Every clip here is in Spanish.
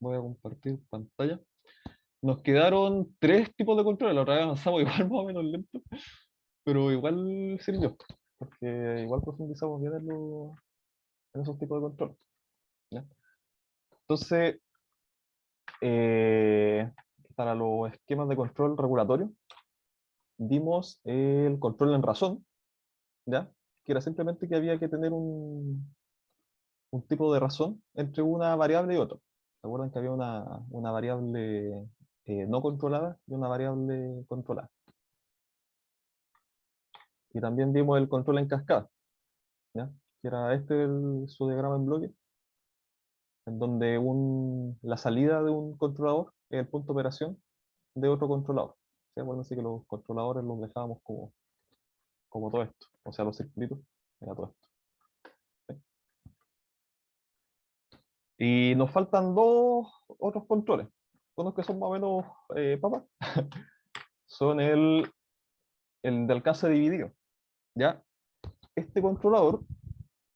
Voy a compartir pantalla. Nos quedaron tres tipos de controles. La otra vez avanzamos igual más o menos lento, pero igual sirvió, porque igual profundizamos bien en esos tipos de control. ¿Ya? Entonces, eh, para los esquemas de control regulatorio, dimos el control en razón, ¿ya? Que era simplemente que había que tener un tipo de razón entre una variable y otra. ¿Se acuerdan que había una variable no controlada y una variable controlada? Y también vimos el control en cascada, ¿ya? Que era su diagrama en bloque, en donde la salida de un controlador es el punto de operación de otro controlador. ¿Sí? Acuérdense que los controladores los dejábamos como todo esto, o sea, los circulitos, era todo esto. ¿Sí? Y nos faltan dos otros controles, unos que son más o menos papas, son el de alcance dividido, ¿ya? Este controlador,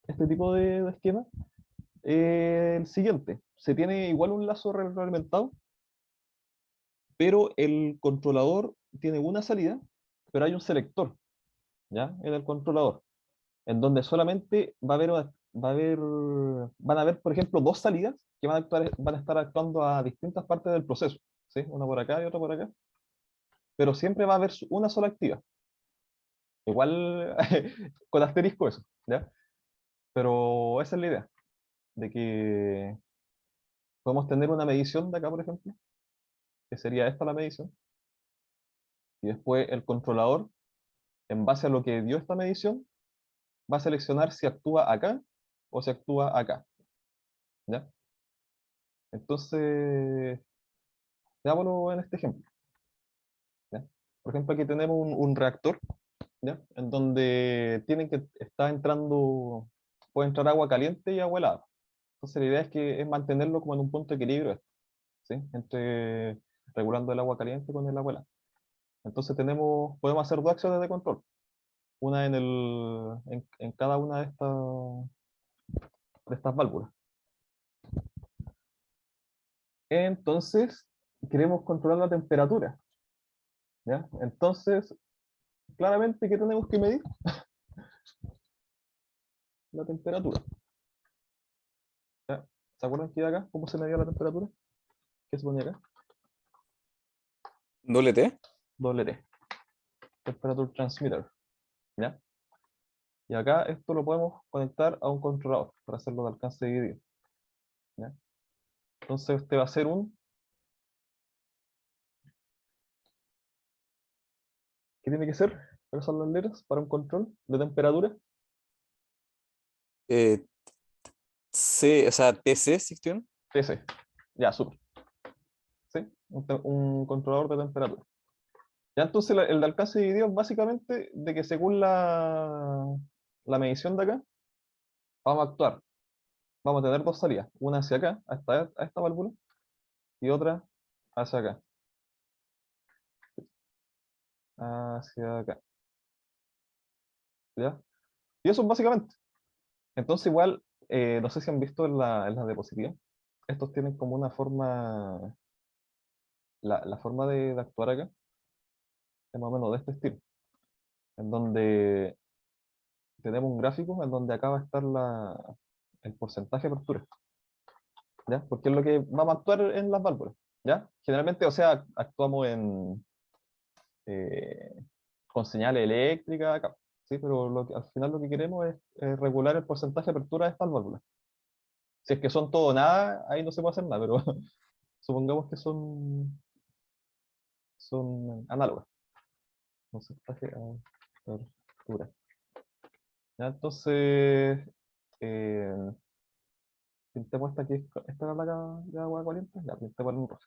este tipo de esquema, el siguiente, se tiene igual un lazo retroalimentado, pero el controlador tiene una salida, pero hay un selector, ¿ya? En el controlador, en donde solamente van a haber, por ejemplo, dos salidas que van a estar actuando a distintas partes del proceso, ¿sí? Una por acá y otra por acá, pero siempre va a haber una sola activa. Igual con asterisco eso, ¿ya? Pero esa es la idea, de que podemos tener una medición de acá, por ejemplo, que sería esta la medición, y después el controlador, en base a lo que dio esta medición, va a seleccionar si actúa acá o si actúa acá, ¿ya? Entonces, veámoslo en este ejemplo, ¿ya? Por ejemplo, aquí tenemos un reactor, ¿ya? En donde está entrando, puede entrar agua caliente y agua helada. Entonces, la idea es mantenerlo como en un punto de equilibrio, ¿sí? Regulando el agua caliente con el agua helada. Entonces, podemos hacer dos acciones de control, una en cada una de estas válvulas. Entonces, queremos controlar la temperatura, ¿ya? Entonces, claramente, ¿qué tenemos que medir? La temperatura, ¿ya? ¿Se acuerdan que acá, cómo se medía la temperatura? ¿Qué se ponía acá? ¿Doble T? Doble T, Temperature Transmitter, ¿ya? Y acá esto lo podemos conectar a un controlador para hacerlo de alcance dividido, ¿ya? Entonces, este va a ser ¿qué tiene que ser? ¿Cuáles son las letras para un control de temperatura? Eh, C, o sea, TC, ¿sección? TC, ya, súper, ¿sí? Un controlador de temperatura. Ya, entonces el de alcance dividido es básicamente de que según la medición de acá, vamos a actuar. Vamos a tener dos salidas, una hacia acá, a esta válvula, y otra hacia acá, hacia acá, ¿ya? Y eso es básicamente. Entonces igual, no sé si han visto en la diapositiva, estos tienen como una forma, la forma de actuar acá, es más o menos de este estilo, en donde tenemos un gráfico en donde acá va a estar el porcentaje de apertura, ¿ya? Porque es lo que vamos a actuar en las válvulas, ¿ya? Generalmente, o sea, actuamos eh, con señales eléctricas acá, ¿sí? Pero al final lo que queremos es regular el porcentaje de apertura de estas válvulas. Si es que son todo o nada, ahí no se puede hacer nada, pero supongamos que son análogas, porcentaje de apertura. ¿Ya? Entonces, eh, pintemos esta era de agua caliente, ya pintemos en un rojo.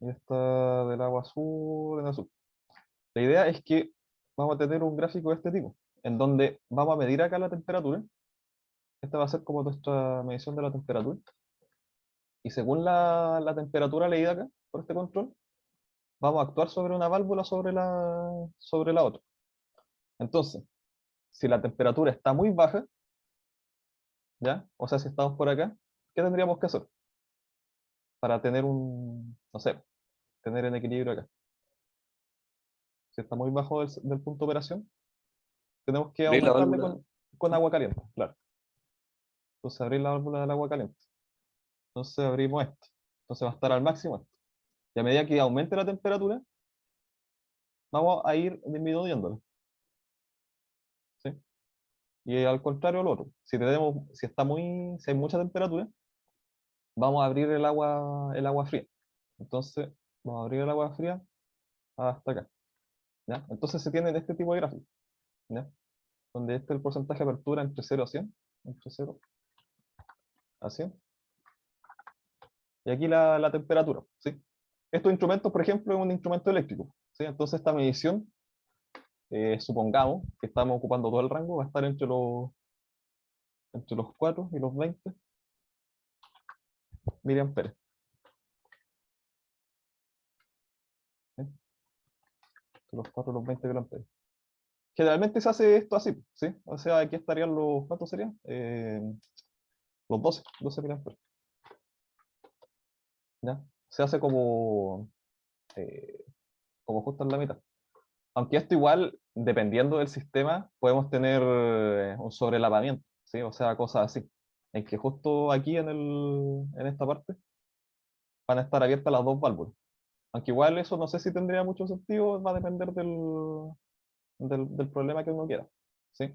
Y esta del agua azul en azul. La idea es que vamos a tener un gráfico de este tipo, en donde vamos a medir acá la temperatura. Esta va a ser como nuestra medición de la temperatura. Y según la temperatura leída acá, por este control, vamos a actuar sobre una válvula sobre la otra. Entonces, si la temperatura está muy baja, ¿ya? O sea, si estamos por acá, ¿qué tendríamos que hacer? para tener no sé, tener en equilibrio acá. Si está muy bajo del punto de operación, tenemos que Abrir la aumentarle válvula. con agua caliente, claro. Entonces abrir la válvula del agua caliente. Entonces abrimos esto. Entonces va a estar al máximo esto. Y a medida que aumente la temperatura, vamos a ir disminuyéndolo. ¿Sí? Y al contrario lo otro. Si hay mucha temperatura, vamos a abrir el agua fría. Entonces, vamos a abrir el agua fría hasta acá. ¿Ya? Entonces se tiene este tipo de gráfico, ¿ya? Donde este es el porcentaje de apertura entre 0 a 100, entre 0 a 100, y aquí la temperatura, ¿sí? Estos instrumentos, por ejemplo, es un instrumento eléctrico, ¿sí? Entonces esta medición, supongamos que estamos ocupando todo el rango, va a estar entre los 4 y los 20 miliamperes, ¿sí? Entre los 4 y los 20 miliamperes. Generalmente se hace esto así, ¿sí? O sea, aquí estarían ¿cuántos serían? Los 12 miliamperes, ¿ya? Se hace eh, como justo en la mitad. Aunque esto igual, dependiendo del sistema, podemos tener un sobrelavamiento, ¿sí? O sea, cosas así. En que justo aquí en esta parte van a estar abiertas las dos válvulas. Aunque igual eso no sé si tendría mucho sentido, va a depender del problema que uno quiera, ¿sí?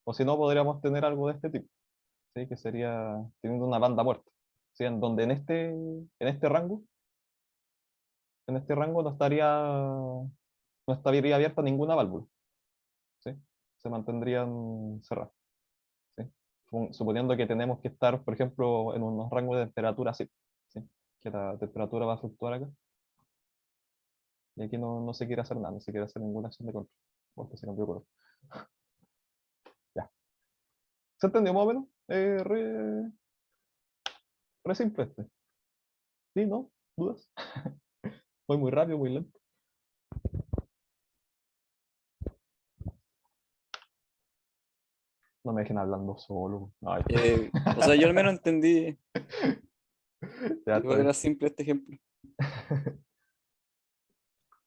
O si no, podríamos tener algo de este tipo, ¿sí? Que sería teniendo una banda muerta, ¿sí? En donde en este rango no estaría abierta ninguna válvula, ¿sí? Se mantendrían cerradas, ¿sí? Suponiendo que tenemos que estar, por ejemplo, en unos rangos de temperatura así, ¿sí? Que la temperatura va a fluctuar acá, y aquí no se quiere hacer nada, no se quiere hacer ninguna acción de control, porque se cambió de color. Ya. ¿Se entendió más o menos? Re simple este. ¿Sí? ¿No? ¿Dudas? Voy muy rápido, muy lento. No me dejen hablando solo. Ay, O sea, yo al menos entendí. ya está Igual bien. era simple este ejemplo.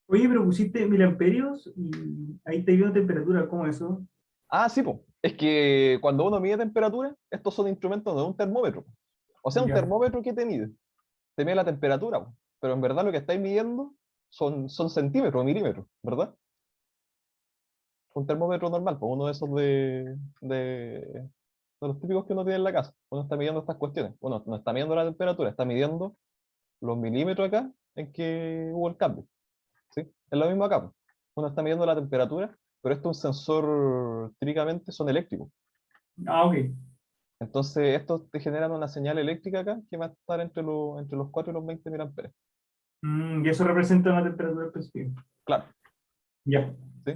Oye, pero pusiste miliamperios y ahí te dio una temperatura, ¿cómo eso? Ah, sí, pues. Es que cuando uno mide temperatura, estos son instrumentos de un termómetro. O sea, un Ya. termómetro que te mide la temperatura, po. Pero en verdad lo que estáis midiendo son centímetros o milímetros, ¿verdad? Un termómetro normal, pues uno de esos de los típicos que uno tiene en la casa. Uno está midiendo estas cuestiones. Uno no está midiendo la temperatura, está midiendo los milímetros acá en que hubo el cambio. ¿Sí? Es lo mismo acá, pues. Uno está midiendo la temperatura, pero esto es un sensor, típicamente son eléctricos. Ah, ok. Entonces, estos te generan una señal eléctrica acá que va a estar entre los 4 y los 20 miliamperes. Y eso representa una temperatura específica. Claro, Ya. ¿sí?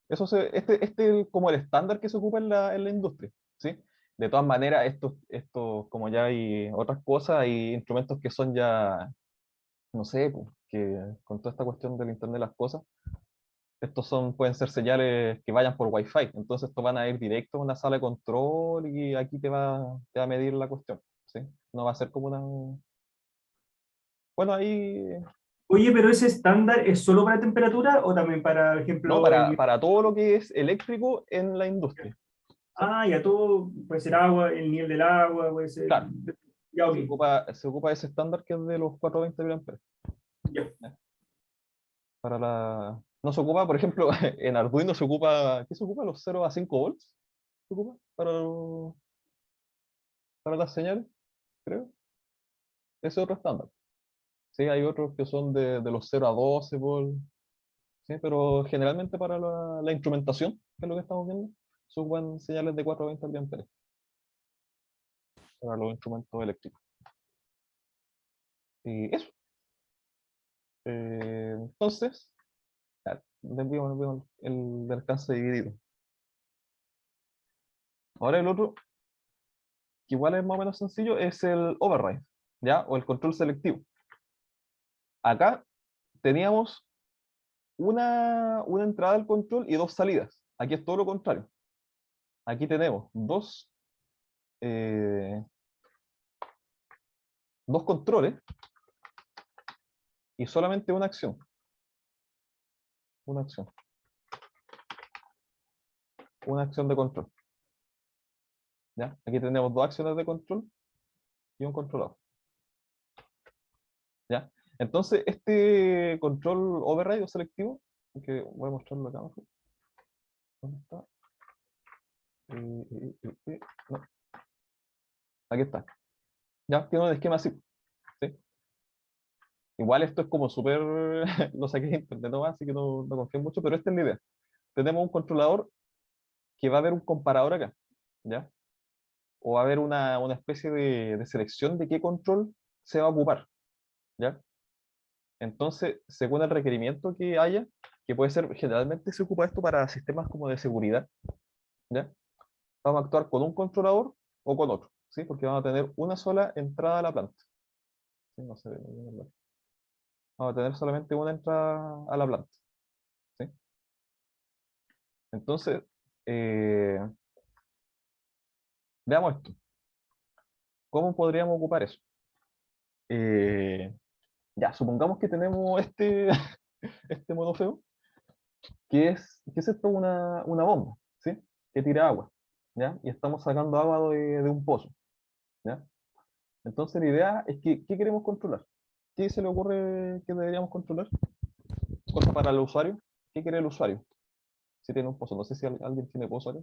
Este es como el estándar que se ocupa en la industria, ¿sí? De todas maneras, como ya hay otras cosas, hay instrumentos que son ya, no sé, pues, que con toda esta cuestión del Internet de las cosas, pueden ser señales que vayan por Wi-Fi. Entonces, estos van a ir directo a una sala de control y aquí te va a medir la cuestión, ¿sí? No va a ser como una... Bueno, ahí Oye, pero ese estándar es solo para temperatura o también para, por no, ejemplo, para todo lo que es eléctrico en la industria, ¿sí? ya todo, puede ser agua, el nivel del agua, puede ser. Claro, Ya, ok. se ocupa ese estándar que es de los 420 mA. Ya. ¿Ya? No se ocupa, por ejemplo, en Arduino ¿qué se ocupa? ¿Los 0 a 5 volts? ¿Se ocupa para las señales? Creo. Ese es otro estándar. Sí, hay otros que son de los 0 a 12 volts, ¿sí? Pero generalmente para la instrumentación, que es lo que estamos viendo, se ocupan señales de 420 mA para los instrumentos eléctricos. Y eso. Entonces, ya, desviamos el alcance dividido. Ahora el otro, que igual es más o menos sencillo, es el override, ¿ya? O el control selectivo. Acá teníamos una entrada al control y dos salidas. Aquí es todo lo contrario. Aquí tenemos eh, dos controles, y solamente una acción. Una acción. Una acción de control. ¿Ya? Aquí tenemos dos acciones de control y un controlador. ¿Ya? Entonces, este control override o selectivo, que voy a mostrarlo acá abajo. ¿Dónde está? No, aquí está. Ya, tiene un esquema así. ¿Sí? Igual esto es como súper, lo saqué de internet nomás, así que no confío mucho, pero esta es la idea. Tenemos un controlador que va a haber un comparador acá, ¿ya? O va a haber una especie de selección de qué control se va a ocupar, ¿ya? Entonces, según el requerimiento que haya, que puede ser, generalmente se ocupa esto para sistemas como de seguridad, ¿ya? Vamos a actuar con un controlador o con otro, ¿sí? Porque vamos a tener una sola entrada a la planta. ¿Sí? No sé, vamos a tener solamente una entrada a la planta, ¿sí? Entonces, eh, veamos esto. ¿Cómo podríamos ocupar eso? Ya, supongamos que tenemos este mono feo, que es esto una bomba, ¿sí? Que tira agua, ¿ya? Y estamos sacando agua de un pozo, ¿ya? Entonces la idea es que, ¿qué queremos controlar? ¿Qué se le ocurre que deberíamos controlar? Cosa para el usuario. ¿Qué quiere el usuario? Si tiene un pozo. No sé si alguien tiene pozo acá.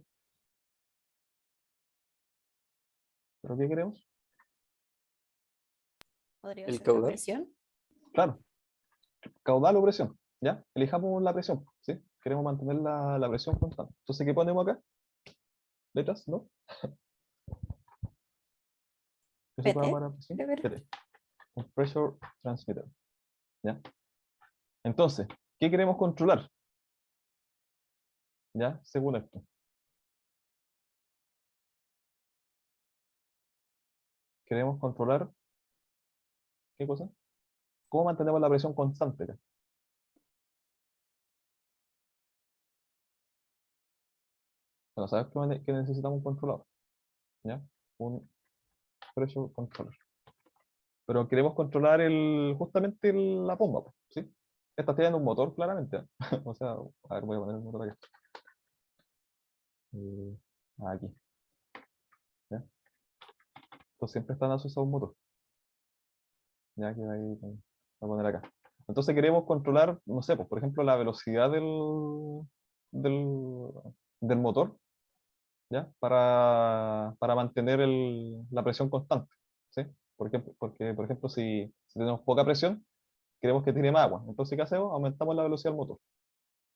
¿Pero qué queremos? Podría El ser la caudal. presión. Claro, caudal o presión, ¿ya? Elijamos la presión, ¿sí? Queremos mantener la presión constante. Entonces, ¿qué ponemos acá? ¿Letras? ¿No? ¿Qué se ocupa PT, para presión? creo que era. PT. Un pressure transmitter, ¿ya? Entonces, ¿qué queremos controlar? ¿Ya? Según esto. Queremos controlar, ¿qué cosa? ¿Cómo mantenemos la presión constante acá? Bueno, sabes que necesitamos un controlador, ¿ya? Un pressure controller. Pero queremos controlar justamente la bomba, pues, ¿sí? Esta tiene un motor, claramente. O sea, a ver, voy a poner el motor acá. Eh, aquí, ¿ya? Entonces siempre están asociados a un motor. Ya que ahí voy a poner acá. Entonces queremos controlar, no sé, pues, por ejemplo, la velocidad del, del motor, ¿ya? Para mantener la presión constante, ¿sí? Porque, por ejemplo, si tenemos poca presión, queremos que tire más agua. Entonces, ¿qué hacemos? Aumentamos la velocidad del motor,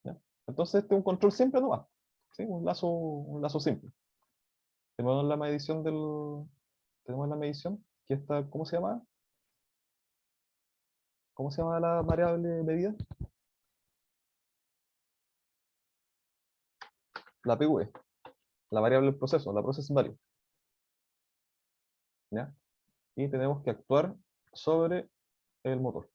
¿ya? Entonces, este es un control simple nomás, ¿sí? Un lazo simple. Tenemos la medición tenemos la medición, que está, ¿cómo se llama? ¿Cómo se llama la variable medida? La PV, la variable del proceso, la process value, ¿ya? Y tenemos que actuar sobre el motor.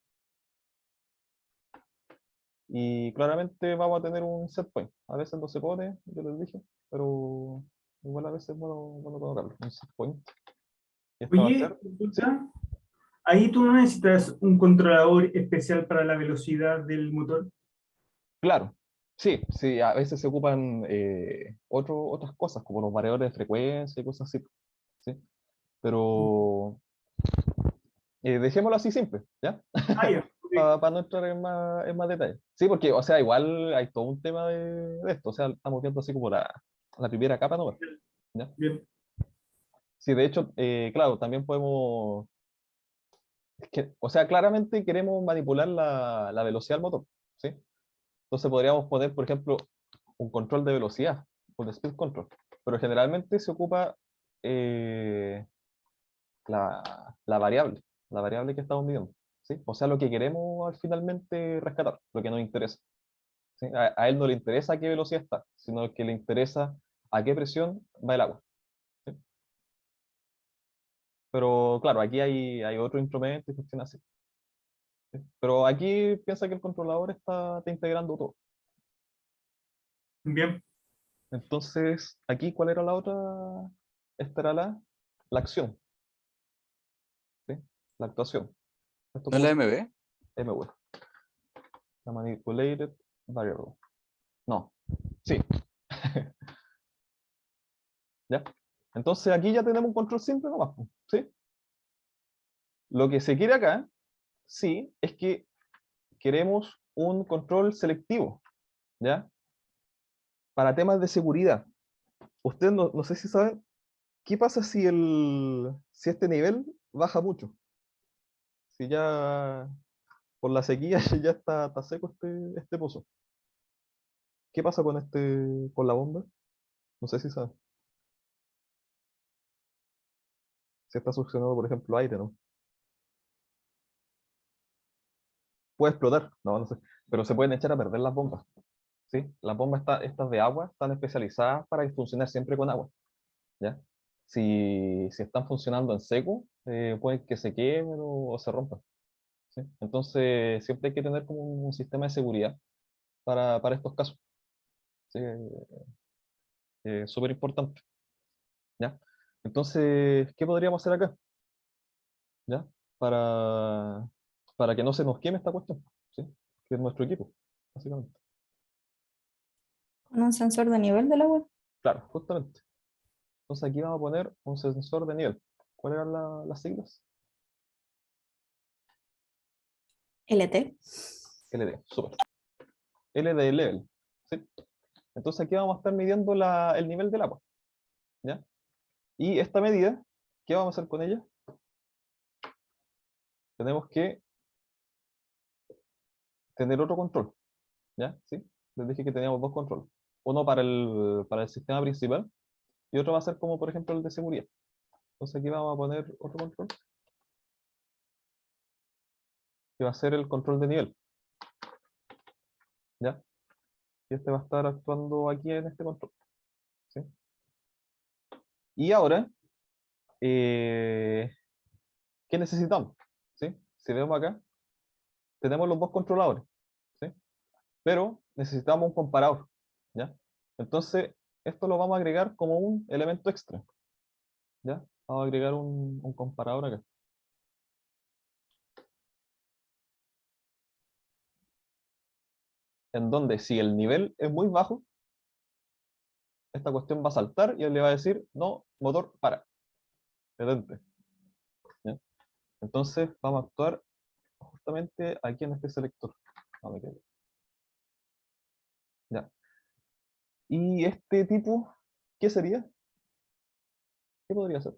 Y claramente vamos a tener un set point. A veces no se pone, yo les dije, pero igual a veces es bueno colocarlo. Un set point. Y esto va a Oye, ser, ¿sí? consulta, ahí tú no necesitas un controlador especial para la velocidad del motor. Claro. Sí, sí, a veces se ocupan otras cosas, como los variadores de frecuencia y cosas así, ¿sí? Pero dejémoslo así simple, ¿ya? Ah, ya, ok. Para no entrar en más detalle. Sí, porque, o sea, igual hay todo un tema de esto, o sea, estamos viendo así como la primera capa, ¿no? ¿Ya? Bien. Sí, de hecho, claro, también podemos, o sea, claramente queremos manipular la velocidad del motor, ¿sí? Entonces podríamos poner, por ejemplo, un control de velocidad, un speed control, pero generalmente se ocupa eh, la variable que estamos midiendo, ¿sí? O sea, lo que queremos finalmente rescatar, lo que nos interesa, ¿sí? A él no le interesa a qué velocidad está, sino que le interesa a qué presión va el agua, ¿sí? Pero claro, aquí hay otro instrumento y funciona así, ¿sí? Pero aquí piensa que el controlador está integrando todo. Bien. Entonces, aquí, ¿cuál era la otra? Esta era la acción, ¿sí? La actuación. Esto ¿No es la ocurre, MB? MV. La manipulated variable. No, sí. ¿Ya? Entonces aquí ya tenemos un control simple nomás, ¿sí? Lo que se quiere acá, sí, es que queremos un control selectivo, ¿ya? Para temas de seguridad. Ustedes no sé si saben, ¿qué pasa si este nivel baja mucho? Si ya por la sequía ya está seco este pozo. ¿Qué pasa con la bomba? No sé si saben. Si está succionando, por ejemplo, aire, ¿no? Puede explotar, no sé. Pero se pueden echar a perder las bombas, ¿sí? Las bombas estas de agua están especializadas para funcionar siempre con agua, ¿ya? Si están funcionando en seco, puede que se quemen o se rompan, ¿sí? Entonces, siempre hay que tener como un sistema de seguridad para estos casos, ¿sí? Súper importante, ¿ya? Entonces, ¿qué podríamos hacer acá? ¿Ya? Para, para que no se nos queme esta cuestión, ¿sí? Que es nuestro equipo, básicamente. Con un sensor de nivel del agua. Claro, justamente. Entonces aquí vamos a poner un sensor de nivel. ¿Cuáles eran las siglas? LT. LD, súper. LD level, ¿sí? Entonces aquí vamos a estar midiendo el nivel del agua, ¿ya? Y esta medida, ¿qué vamos a hacer con ella? Tenemos que tener otro control, ¿ya? ¿Sí? Les dije que teníamos dos controles. Uno para el sistema principal y otro va a ser como, por ejemplo, el de seguridad. Entonces aquí vamos a poner otro control, que va a ser el control de nivel, ¿ya? Y este va a estar actuando aquí en este control, ¿sí? Y ahora, eh, ¿qué necesitamos? ¿Sí? Si vemos acá, tenemos los dos controladores, ¿sí? Pero necesitamos un comparador, ¿ya? Entonces, esto lo vamos a agregar como un elemento extra, ¿ya? Vamos a agregar un comparador acá. En donde si el nivel es muy bajo, esta cuestión va a saltar y él le va a decir, no, motor, para, detente, ¿ya? Entonces, vamos a actuar justamente aquí en este selector. Vamos a meter, ¿ya? Y este tipo, ¿qué sería? ¿Qué podría ser?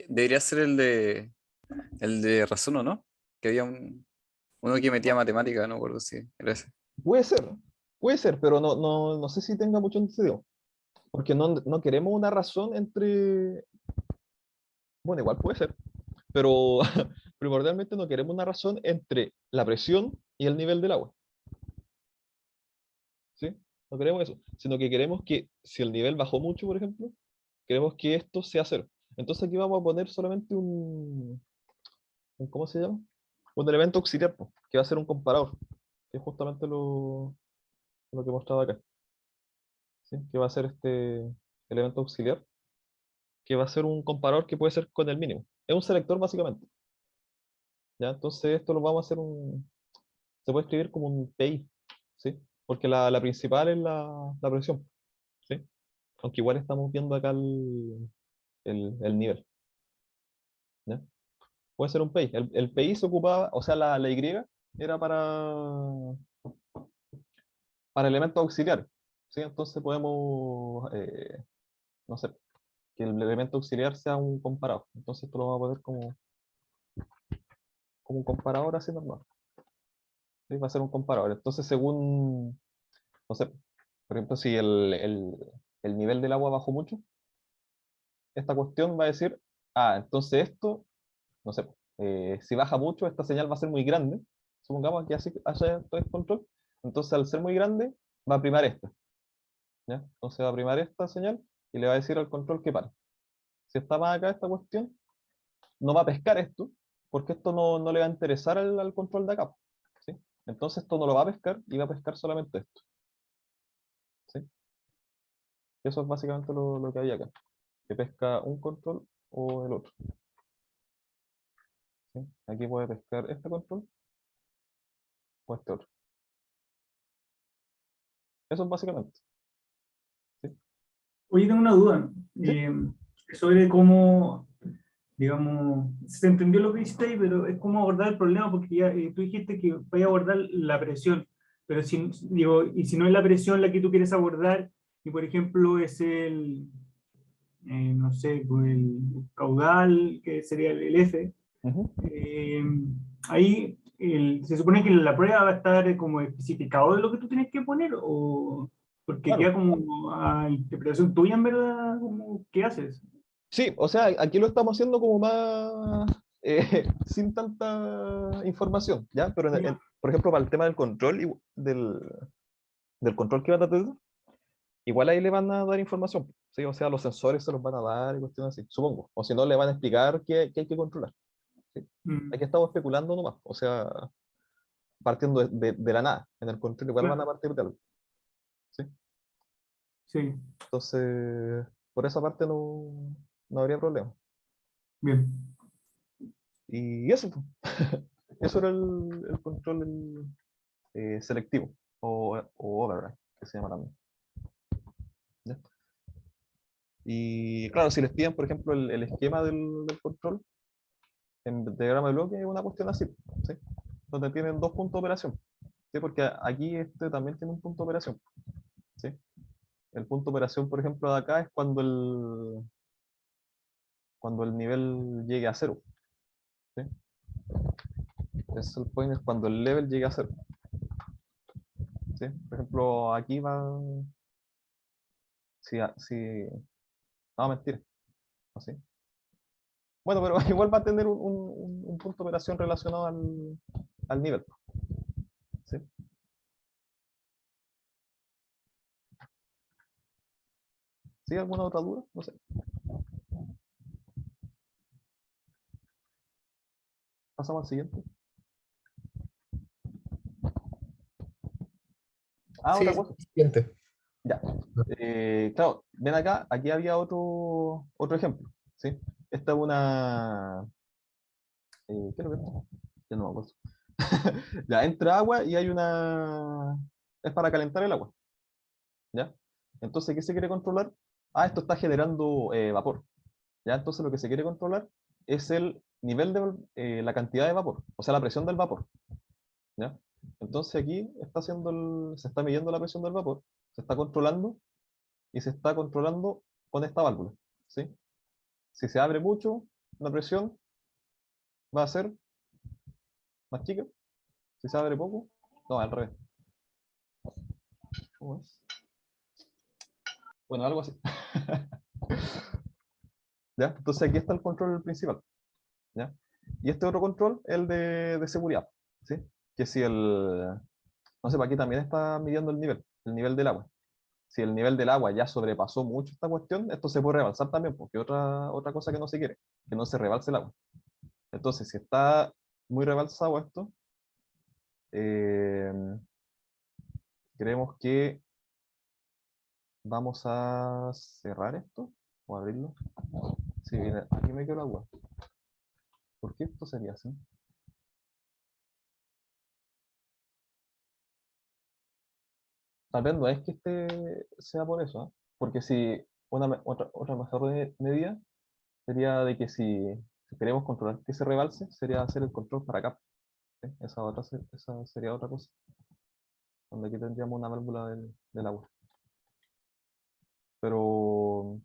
Debería ser el de razón, ¿o no? Que había uno que metía matemática, no me acuerdo si era ese. Puede ser, puede ser, pero no sé si tenga mucho sentido. Porque no queremos una razón entre. Bueno, igual puede ser, pero primordialmente no queremos una razón entre la presión y el nivel del agua. ¿Sí? No queremos eso, sino que queremos que si el nivel bajó mucho, por ejemplo, queremos que esto sea cero. Entonces aquí vamos a poner solamente ¿cómo se llama? Un elemento auxiliar, po, que va a ser un comparador, que es justamente lo que he mostrado acá. ¿Sí? Que va a ser este elemento auxiliar, que va a ser un comparador que puede ser con el mínimo. Es un selector básicamente. ¿Ya? Entonces esto lo vamos a hacer se puede escribir como un PI, ¿sí? Porque la principal es la presión, ¿sí? Aunque igual estamos viendo acá el nivel, ¿ya? Puede ser un PI. El PI se ocupaba, o sea, la Y era para elementos auxiliares, ¿sí? Entonces podemos, no sé, que el elemento auxiliar sea un comparador. Entonces esto lo vamos a poner como un comparador así normal, ¿sí? Va a ser un comparador. Entonces según, no sé, por ejemplo, si el nivel del agua bajó mucho, esta cuestión va a decir, entonces esto, no sé, si baja mucho, esta señal va a ser muy grande. Supongamos que así haya todo el control. Entonces, al ser muy grande, va a primar esta, ¿ya? Entonces va a primar esta señal y le va a decir al control que pare. Si está más acá esta cuestión, no va a pescar esto, porque esto no le va a interesar al control de acá, ¿sí? Entonces esto no lo va a pescar y va a pescar solamente esto, ¿sí? Eso es básicamente lo que hay acá, que pesca un control o el otro. ¿Sí? Aquí puede pescar este control o este otro. Eso es básicamente. Oye, tengo una duda. Sí. Sobre cómo, digamos, se entendió lo que dijiste ahí, pero es cómo abordar el problema, porque ya tú dijiste que voy a abordar la presión, pero si, digo, y si no es la presión la que tú quieres abordar, y por ejemplo es no sé, pues el caudal, que sería el F, Ujú. eh, ahí se supone que la prueba va a estar como especificado de lo que tú tienes que poner, o porque queda Claro. como a interpretación tuya en verdad, como, ¿qué haces? Sí, o sea, aquí lo estamos haciendo como más sin tanta información, ¿ya? Pero, Ya. por ejemplo, para el tema del control, del control que van a tener, igual ahí le van a dar información, ¿sí? O sea, los sensores se los van a dar y cuestiones así, supongo. O si no, le van a explicar qué hay que controlar, ¿sí? Aquí Mm, estamos especulando nomás, o sea, partiendo de la nada. En el control igual van a claro, partir de algo, ¿sí? sí, Entonces, por esa parte no habría problema. bien. Y eso, pues. Eso era el control selectivo o override, que se llama también. ¿Ya? Y claro, si les piden, por ejemplo, el esquema del control en diagrama de bloque, es una cuestión así, ¿sí? Donde tienen dos puntos de operación, ¿sí? Porque aquí este también tiene un punto de operación, ¿sí? El punto de operación, por ejemplo, de acá es cuando el nivel llegue a cero, ¿sí? Es el point es cuando el level llegue a cero, ¿sí? Por ejemplo, aquí va, si, no, mentira, así. Bueno, pero igual va a tener un punto de operación relacionado al nivel, ¿sí? ¿Sí? ¿Alguna otra duda? No sé. Pasamos al siguiente. Ah, otra Sí, cosa. siguiente. Ya. Claro, ven acá, aquí había otro ejemplo, ¿sí? Esta es una... ¿qué es lo que es esto? Ya no me acuerdo. Ya, entra agua y hay una... Es para calentar el agua, ¿ya? Entonces, ¿qué se quiere controlar? Ah, esto está generando vapor, ¿ya? Entonces lo que se quiere controlar es el nivel de la cantidad de vapor, o sea, la presión del vapor, ¿ya? Entonces aquí se está midiendo la presión del vapor, se está controlando y se está controlando con esta válvula, ¿sí? Si se abre mucho, la presión va a ser más chica. Si se abre poco, no, al revés. ¿Cómo es? Bueno, algo así. ¿Ya? Entonces aquí está el control principal, ¿ya? Y este otro control, el de seguridad, ¿sí? Que si no sé, aquí también está midiendo el nivel del agua. Si el nivel del agua ya sobrepasó mucho esta cuestión, esto se puede rebalsar también, porque otra cosa que no se quiere, que no se rebalse el agua. Entonces, si está muy rebalsado esto, eh, creemos que vamos a cerrar esto o abrirlo. Si viene, aquí me quedó el agua. ¿Por qué esto sería así? Tal vez no es que este sea por eso, ¿eh? Porque si otra mejor medida sería de que si queremos controlar que se rebalse, sería hacer el control para acá, ¿sí? Esa sería otra cosa, donde aquí tendríamos una válvula del agua. Pero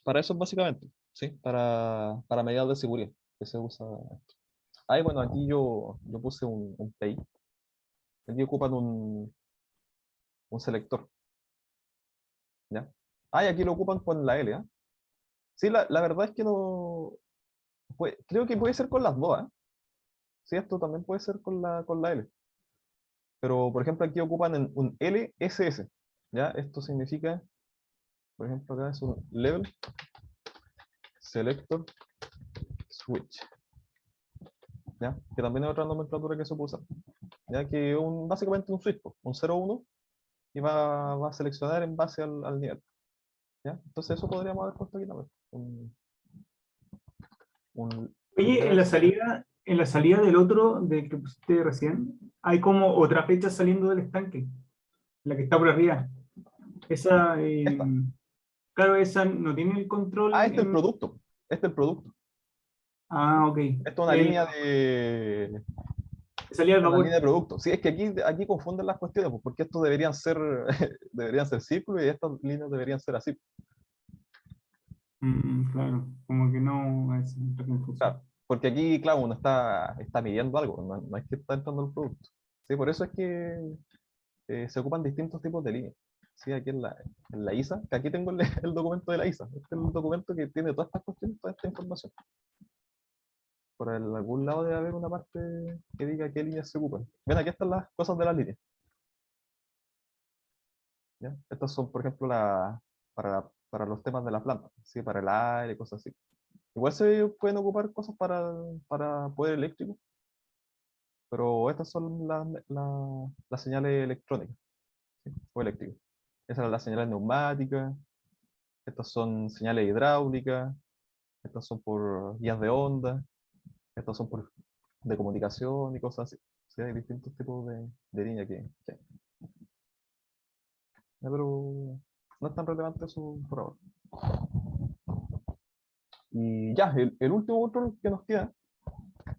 para eso básicamente, ¿sí? Para medidas de seguridad que se usa esto. Ahí, bueno, aquí yo puse un PEI. Aquí ocupan un selector, ¿ya? Ah, y aquí lo ocupan con la L, ¿ah? Sí, la verdad es que no... creo que puede ser con las dos, ¿eh? Sí, esto también puede ser con la L. Pero, por ejemplo, aquí ocupan un LSS, ¿ya? Esto significa, por ejemplo, acá es un Level Selector Switch, ¿ya? Que también es otra nomenclatura que se puede usar, ¿ya? Que es básicamente un switch, po, un 0-1, y va a seleccionar en base al nivel, ¿ya? Entonces eso podríamos haber puesto aquí también, un Oye, debe ser- en la salida del otro, del que pusiste recién, hay como otra fecha saliendo del estanque, la que está por arriba. Esa, esta. claro, esa no tiene el Ah, control este es el en... producto. Este es el producto. Ah, ok. Esto es El, salida del una vapor. línea de producto. Sí, es que aquí confunden las cuestiones, pues, porque estos deberían ser, deberían ser círculos y estas líneas deberían ser así. Claro, como que no es mucha confusión. Claro, porque aquí, claro, uno está midiendo algo, no es que está entrando el producto. Sí, por eso es que se ocupan distintos tipos de líneas. Sí, aquí en la ISA, que aquí tengo el documento de la ISA. Este es el documento que tiene todas estas cuestiones, toda esta información. Por algún lado debe haber una parte que diga qué líneas se ocupan. Ven, aquí están las cosas de las líneas. ¿Ya? Estas son, por ejemplo, para los temas de la planta, ¿sí? Para el aire, cosas así. Igual se pueden ocupar cosas para poder eléctrico, pero estas son las señales electrónicas, ¿sí? O eléctricas. Esas son las señales neumáticas, estas son señales hidráulicas, estas son por guías de onda, estas son por de comunicación y cosas así. Sí, hay distintos tipos de línea que hay. Ya, pero no es tan relevante eso por ahora. Y ya, el último control que nos queda,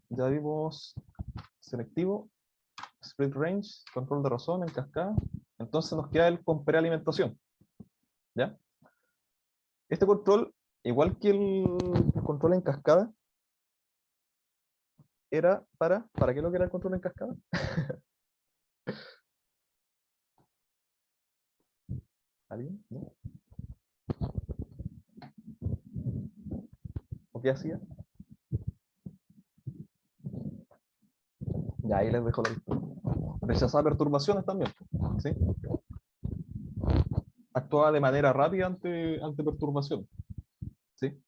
ya vimos selectivo, split range, control de razón en cascada. Entonces nos queda el con prealimentación. ¿Ya? Este control, igual que el control en cascada, era ¿para qué lo que era el control en cascada? ¿Alguien? ¿No? ¿O qué hacía? Ya, ahí les dejo la lista. Rechazaba perturbaciones también, ¿sí? Actuaba de manera rápida ante perturbaciones, ¿sí?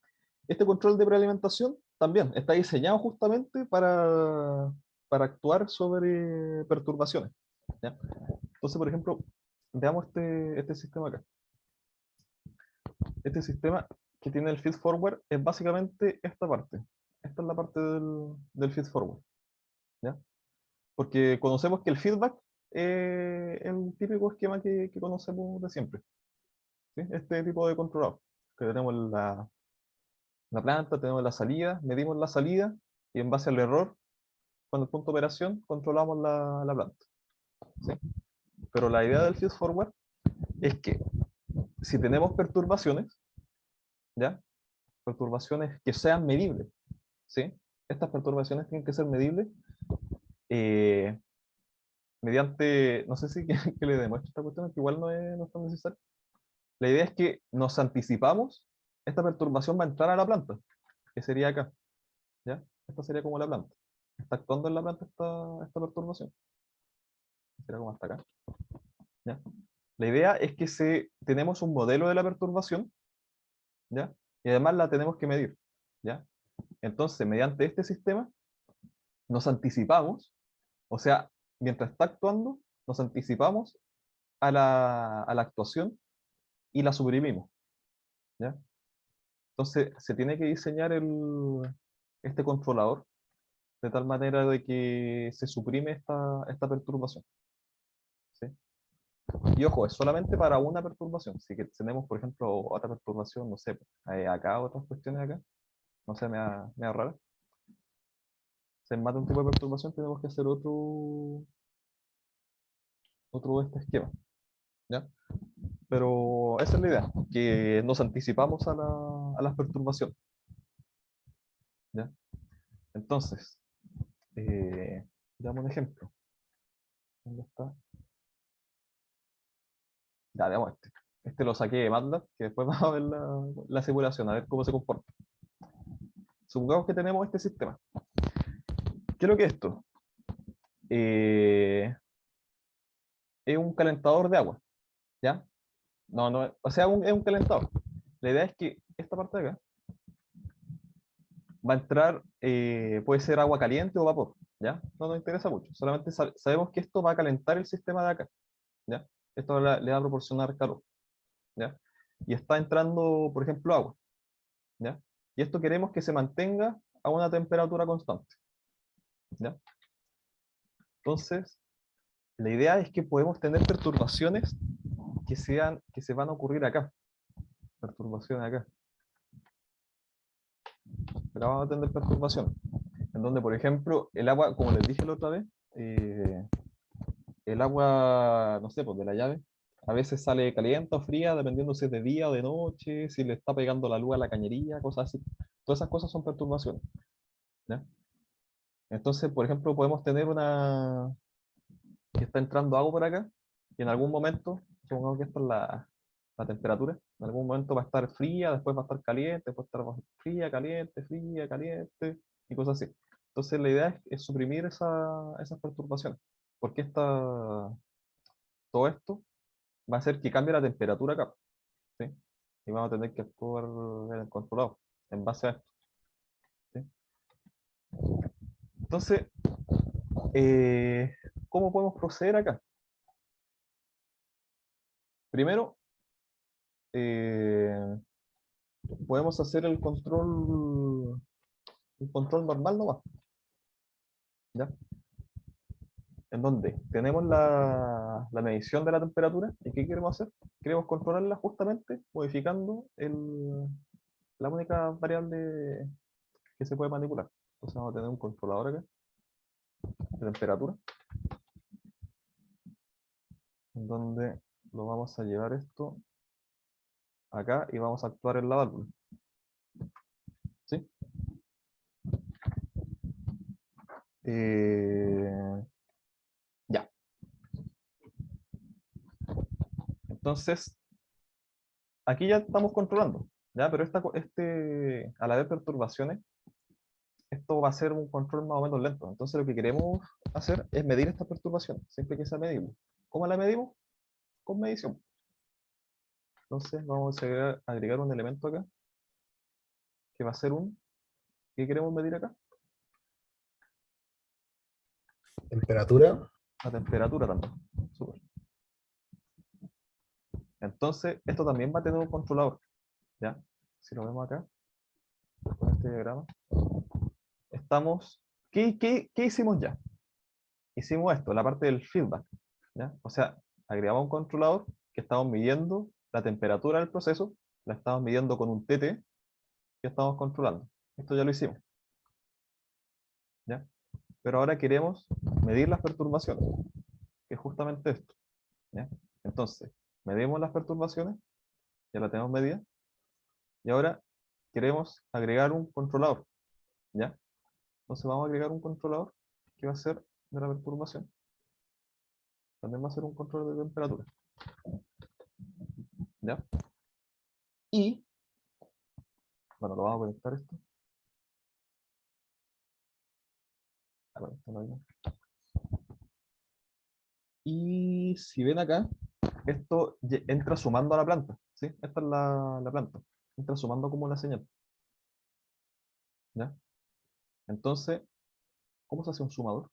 Este control de prealimentación también está diseñado justamente para actuar sobre perturbaciones, ¿ya? Entonces, por ejemplo, veamos este sistema acá. Este sistema que tiene el feed forward es básicamente esta parte. Esta es la parte del feed forward, ¿ya? Porque conocemos que el feedback es el típico esquema que conocemos de siempre, ¿sí? Este tipo de controlador, que tenemos la planta, tenemos la salida, medimos la salida y en base al error, con el punto de operación, controlamos la planta, ¿sí? Pero la idea del feed forward es que si tenemos perturbaciones, ¿ya? Perturbaciones que sean medibles, ¿sí? Estas perturbaciones tienen que ser medibles eh, mediante, no sé si que le demuestre esta cuestión, que igual no es tan necesario. La idea es que nos anticipamos, esta perturbación va a entrar a la planta, que sería acá, ¿ya? Esta sería como la planta. Está actuando en la planta esta perturbación. Sería como hasta acá, ¿ya? La idea es que tenemos un modelo de la perturbación, ¿ya? Y además la tenemos que medir, ¿ya? Entonces, mediante este sistema, nos anticipamos, o sea, mientras está actuando, nos anticipamos a la actuación y la suprimimos, ¿ya? Entonces, se tiene que diseñar este controlador de tal manera de que se suprime esta perturbación, ¿sí? Y ojo, es solamente para una perturbación. Si que tenemos, por ejemplo, otra perturbación, no sé, acá, otras cuestiones acá, no sé, me da rara. Si es más de un tipo de perturbación, tenemos que hacer otro de este esquema, ¿ya? Pero esa es la idea, que nos anticipamos a las perturbaciones, ¿ya? Entonces, damos un ejemplo. ¿Dónde está? Ya, veamos este. Este lo saqué de MATLAB, que después vamos a ver la simulación, a ver cómo se comporta. Supongamos que tenemos este sistema. ¿Qué es lo que es esto? Eh, es un calentador de agua, ¿ya? No, o sea, es un calentador. La idea es que esta parte de acá va a entrar, puede ser agua caliente o vapor, ¿ya? No nos interesa mucho, solamente sabemos que esto va a calentar el sistema de acá, ¿ya? Esto le va a proporcionar calor, ¿ya? Y está entrando, por ejemplo, agua, ¿ya? Y esto queremos que se mantenga a una temperatura constante. ¿Ya? Entonces, la idea es que podemos tener perturbaciones que se van a ocurrir acá. Perturbaciones acá. Acá vamos a tener perturbaciones. En donde, por ejemplo, el agua, como les dije la otra vez, el agua, no sé, pues de la llave, a veces sale caliente o fría, dependiendo si es de día o de noche, si le está pegando la luz a la cañería, cosas así. Todas esas cosas son perturbaciones. ¿Ya? Entonces, por ejemplo, podemos tener una que está entrando agua por acá, y en algún momento, supongamos que esta es la temperatura, en algún momento va a estar fría, después va a estar caliente, después va a estar fría, caliente, y cosas así. Entonces, la idea es suprimir esas perturbaciones, porque todo esto va a hacer que cambie la temperatura acá, ¿sí? Y vamos a tener que actuar en el controlador, en base a esto, ¿sí? Entonces, ¿cómo podemos proceder acá? Primero, eh, podemos hacer el control normal nomás, ¿ya? En donde tenemos la medición de la temperatura, ¿y qué queremos hacer? Queremos controlarla justamente modificando la única variable que se puede manipular. Entonces vamos a tener un controlador acá de temperatura, en donde lo vamos a llevar esto acá y vamos a actuar en la válvula, ¿sí? Ya. Entonces, aquí ya estamos controlando, ¿ya? Pero al haber perturbaciones, esto va a ser un control más o menos lento. Entonces lo que queremos hacer es medir estas perturbaciones, siempre que sea medible. ¿Cómo la medimos? Con medición. Entonces vamos a agregar un elemento acá, que va a ser ¿qué queremos medir acá? Temperatura. La temperatura también. Súper. Entonces, esto también va a tener un controlador, ¿ya? Si lo vemos acá, con este diagrama, ¿qué hicimos ya? Hicimos esto, la parte del feedback, ¿ya? O sea, agregamos un controlador que estamos midiendo la temperatura del proceso, la estamos midiendo con un TT que estamos controlando. Esto ya lo hicimos, ¿ya? Pero ahora queremos medir las perturbaciones, que es justamente esto, ¿ya? Entonces, medimos las perturbaciones, ya la tenemos medida, y ahora queremos agregar un controlador, ¿ya? Entonces vamos a agregar un controlador que va a ser de la perturbación. También va a ser un control de temperatura, ¿ya? Y, bueno, lo vamos a conectar esto. Y si ven acá, esto entra sumando a la planta, ¿sí? Esta es la planta. Entra sumando como una señal, ¿ya? Entonces, ¿cómo se hace un sumador?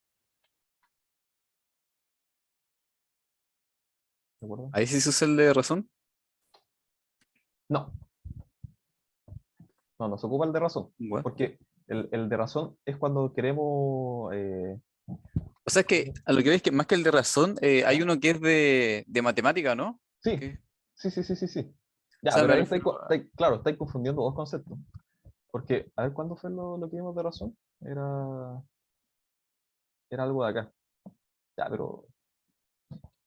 ¿De acuerdo? Ahí sí se usa el de razón. No, no se ocupa el de razón, Bueno. porque el de razón es cuando queremos... O sea, es que a lo que ves es que más que el de razón, hay uno que es de matemática, ¿no? sí, Que- sí. O Ya, sea, pero me ahí refiero a- claro, estáis confundiendo dos conceptos. Porque, a ver, ¿cuándo fue lo que vimos de razón? Era algo de acá. Ya, pero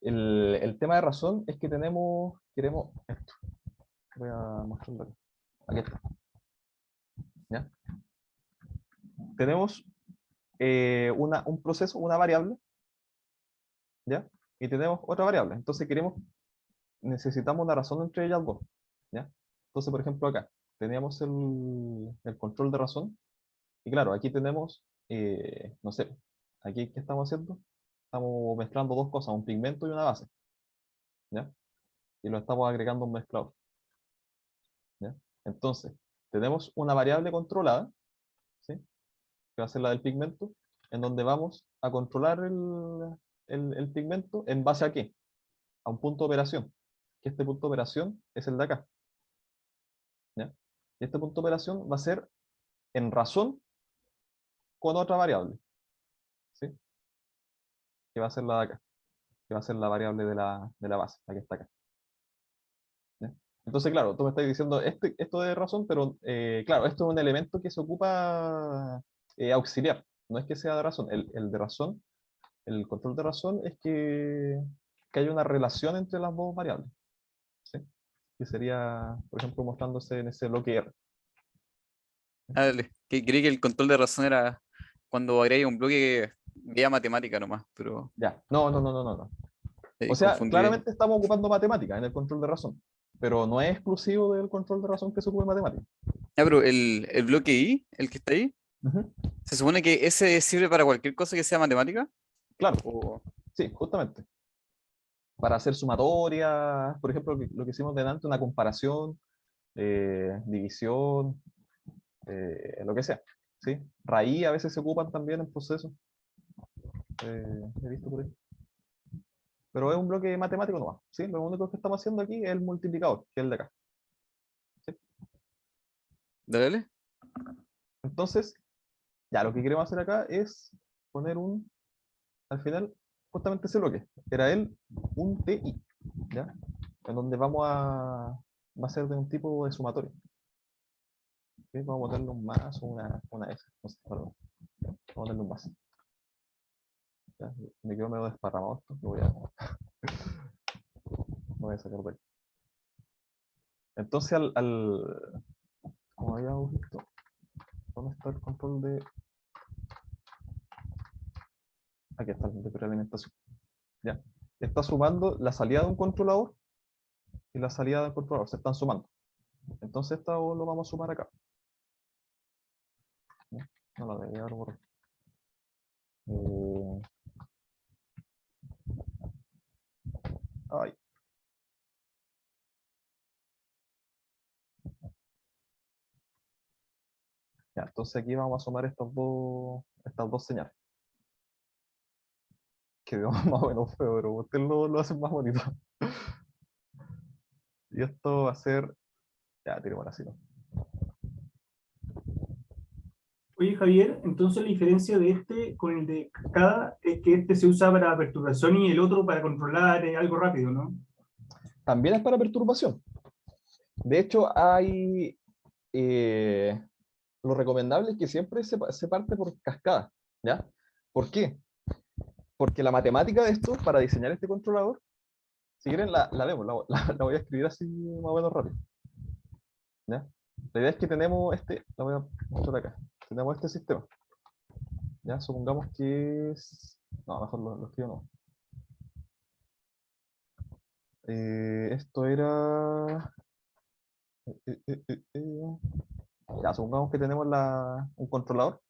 el tema de razón es que queremos esto. Voy a mostrarlo aquí. Aquí está. ¿Ya? Tenemos un proceso, una variable, ¿ya? Y tenemos otra variable. Entonces necesitamos una razón entre ellas dos, ¿ya? Entonces, por ejemplo, acá teníamos el control de razón. Y claro, aquí tenemos, no sé, aquí ¿qué estamos haciendo? Estamos mezclando dos cosas, un pigmento y una base, ¿ya? Y lo estamos agregando a un mezclador, ¿ya? Entonces, tenemos una variable controlada, ¿sí? Que va a ser la del pigmento, en donde vamos a controlar el pigmento en base a qué? A un punto de operación, que este punto de operación es el de acá, ¿ya? Y este punto de operación va a ser en razón, ¿ya? De la temperatura. ¿Ya? Entonces, tenemos una variable controlada, ¿sí? Que va a ser la del pigmento, en donde vamos a controlar el pigmento en base a qué? A un punto de operación, que este punto de operación es el de acá, ¿ya? Y este punto de operación va a ser en razón con otra variable, ¿sí? Que va a ser la de acá, que va a ser la variable de la base, la que está acá. ¿Ya? Entonces, claro, tú me estás diciendo esto de razón, pero claro, esto es un elemento que se ocupa auxiliar, no es que sea de razón. El de razón, el control de razón es que hay una relación entre las dos variables, ¿sí? Que sería, por ejemplo, mostrándose en ese bloque R. Ah, dale. Que creí que el control de razón era cuando agrega un bloque que veía matemática nomás, pero Ya, no, no, no, no, no, no. O sea, confundí ahí. claramente estamos ocupando matemática en el control de razón, pero no es exclusivo del control de razón que se ocupe en matemática. Ah, pero el bloque I, el que está ahí, Ujú. se supone que ese sirve para cualquier cosa que sea matemática. Claro, O... sí, justamente. Para hacer sumatorias, por ejemplo, lo que hicimos delante, una comparación, división, lo que sea. ¿Sí? Raíz a veces se ocupan también en procesos. He visto por ahí. Pero es un bloque matemático nomás. ¿Sí? Lo único que estamos haciendo aquí es el multiplicador, que es el de acá. ¿Sí? Dale, dale. Entonces, ya lo que queremos hacer acá es poner al final, justamente ese bloque. Era un TI, ¿ya? En donde va a ser de un tipo de sumatorio. ¿Sí? Vamos a ponerle un más o una S. No sé, perdón. Vamos a ponerle un más. Ya, me quedo medio desparramado esto. Lo voy a sacar de ahí. Entonces, como habíamos visto, ¿dónde está el control de...? Aquí está el de prealimentación. ¿Ya? Está sumando la salida de un controlador y la salida del controlador. Se están sumando. Entonces, esto lo vamos a sumar acá. ¿Ya? No lo debería haber borrado. Eh, ay, ya, entonces aquí vamos a sumar estas dos señales. Que veo más o menos feo, pero ustedes lo hacen más bonito. Y esto va a ser, ya, tiremos así, ¿no? Oye, Javier, entonces la diferencia de este con el de cada es que este se usa para perturbación y el otro para controlar algo rápido, ¿no? También es para perturbación. De hecho, eh, lo recomendable es que siempre se parte por cascada, ¿ya? ¿Por qué? Porque la matemática de esto, para diseñar este controlador, si quieren la vemos, la voy a escribir así más o menos rápido, ¿ya? La idea es que tenemos la voy a mostrar acá, tenemos este sistema, ¿ya? Supongamos que es, no, mejor lo escribo no. Esto era, ya, supongamos que tenemos un controlador,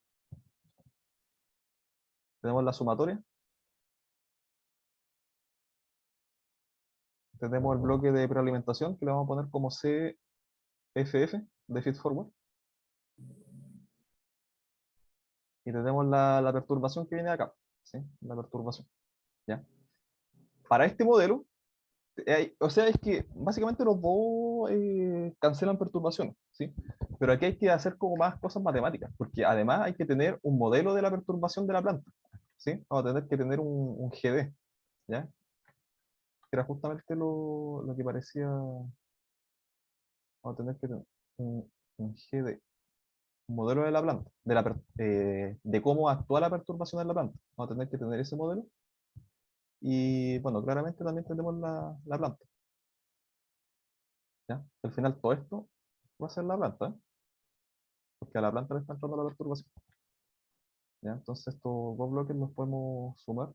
tenemos la sumatoria, tenemos el bloque de prealimentación que le vamos a poner como CFF de feed forward, y tenemos la perturbación que viene de acá, ¿sí? La perturbación, ¿ya? Para este modelo, o sea, es que básicamente los dos cancelan perturbación, ¿sí? Pero aquí hay que hacer como más cosas matemáticas, porque además hay que tener un modelo de la perturbación de la planta, ¿sí? Vamos a tener que tener un GD, ¿ya? Que era justamente lo que parecía, vamos a tener que tener un GD, un modelo de la planta, de cómo actúa la perturbación en la planta. Vamos a tener que tener ese modelo. Y bueno, claramente también tenemos la planta, ¿ya? Al final todo esto va a ser la planta, ¿eh? Porque a la planta le está entrando la perturbación, ¿ya? Entonces estos dos bloques los podemos sumar.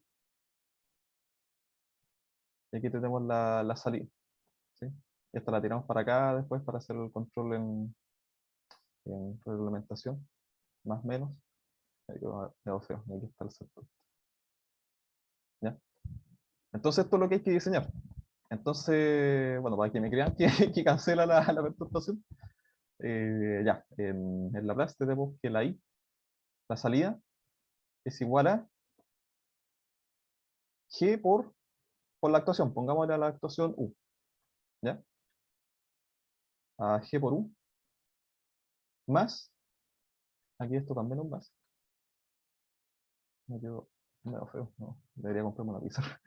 Y aquí tenemos la salida, ¿sí? Y esta la tiramos para acá después para hacer el control en reglamentación, más o menos. Ahí quedó feo, aquí está el sector, ¿ya? Entonces esto es lo que hay que diseñar. Entonces, bueno, para que me crean que, que cancela la perturbación, ya, en Laplace tenemos que la I, la salida, es igual a G por la actuación, pongámosle a la actuación U, ¿ya? A G por U, más, aquí esto también es un más, Me quedó medio feo, no, debería comprarme una pizarra.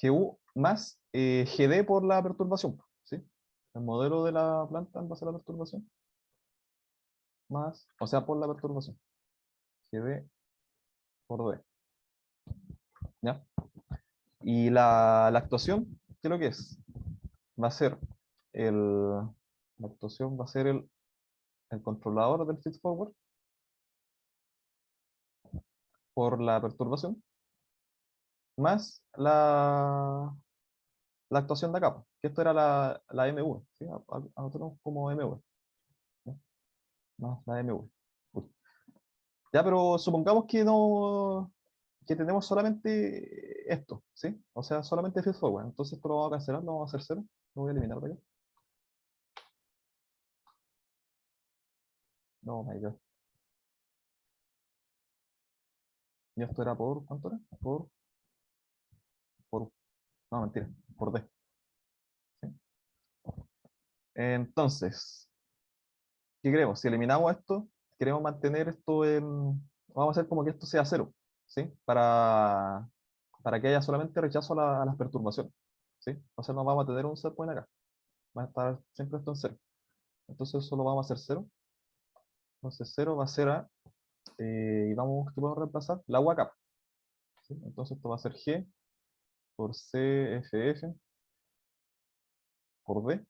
GU más GD por la perturbación, ¿sí? El modelo de la planta en base a la perturbación, más, o sea, por la perturbación. GD por D, ¿ya? Y la actuación, ¿qué es lo que es? Va a ser la actuación va a ser el controlador del feed forward por la perturbación, más la actuación de acá, pues, que esto era la MV, ¿sí? Anotemos como MV, ¿ya? Más la MV. Uy. Ya, pero supongamos que no, que tenemos solamente esto, ¿sí? O sea, solamente feed forward. Entonces esto lo vamos a cancelar, lo vamos a hacer cero. Lo voy a eliminar de acá. No, my God. Y esto era por, ¿cuánto era? Por, no, mentira, por D. ¿Sí? Entonces, ¿qué queremos? Si eliminamos esto, queremos mantener esto en, vamos a hacer como que esto sea cero, ¿sí? Para que haya solamente rechazo a las perturbaciones, ¿sí? Entonces no vamos a tener un set point acá, va a estar siempre esto en cero. Entonces eso lo vamos a hacer cero. Entonces cero va a ser A, y vamos, ¿qué podemos reemplazar? La U acá, ¿sí? Entonces esto va a ser G por CFF por D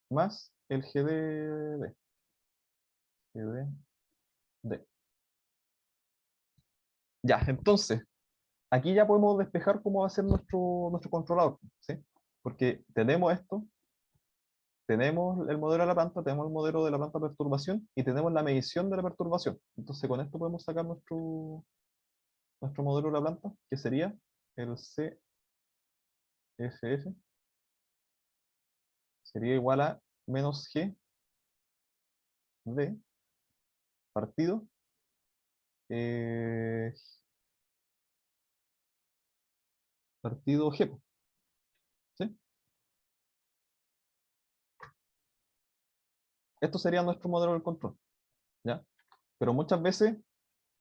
más el GD, GD. Ya, entonces, aquí ya podemos despejar cómo va a ser nuestro controlador, ¿sí? Porque tenemos esto, tenemos el modelo de la planta, tenemos el modelo de la planta de perturbación y tenemos la medición de la perturbación. Entonces, con esto podemos sacar nuestro modelo de la planta, que sería el CFF, sería igual a menos G de partido eh, partido G, ¿sí? Esto sería nuestro modelo del control, ¿ya? Pero muchas veces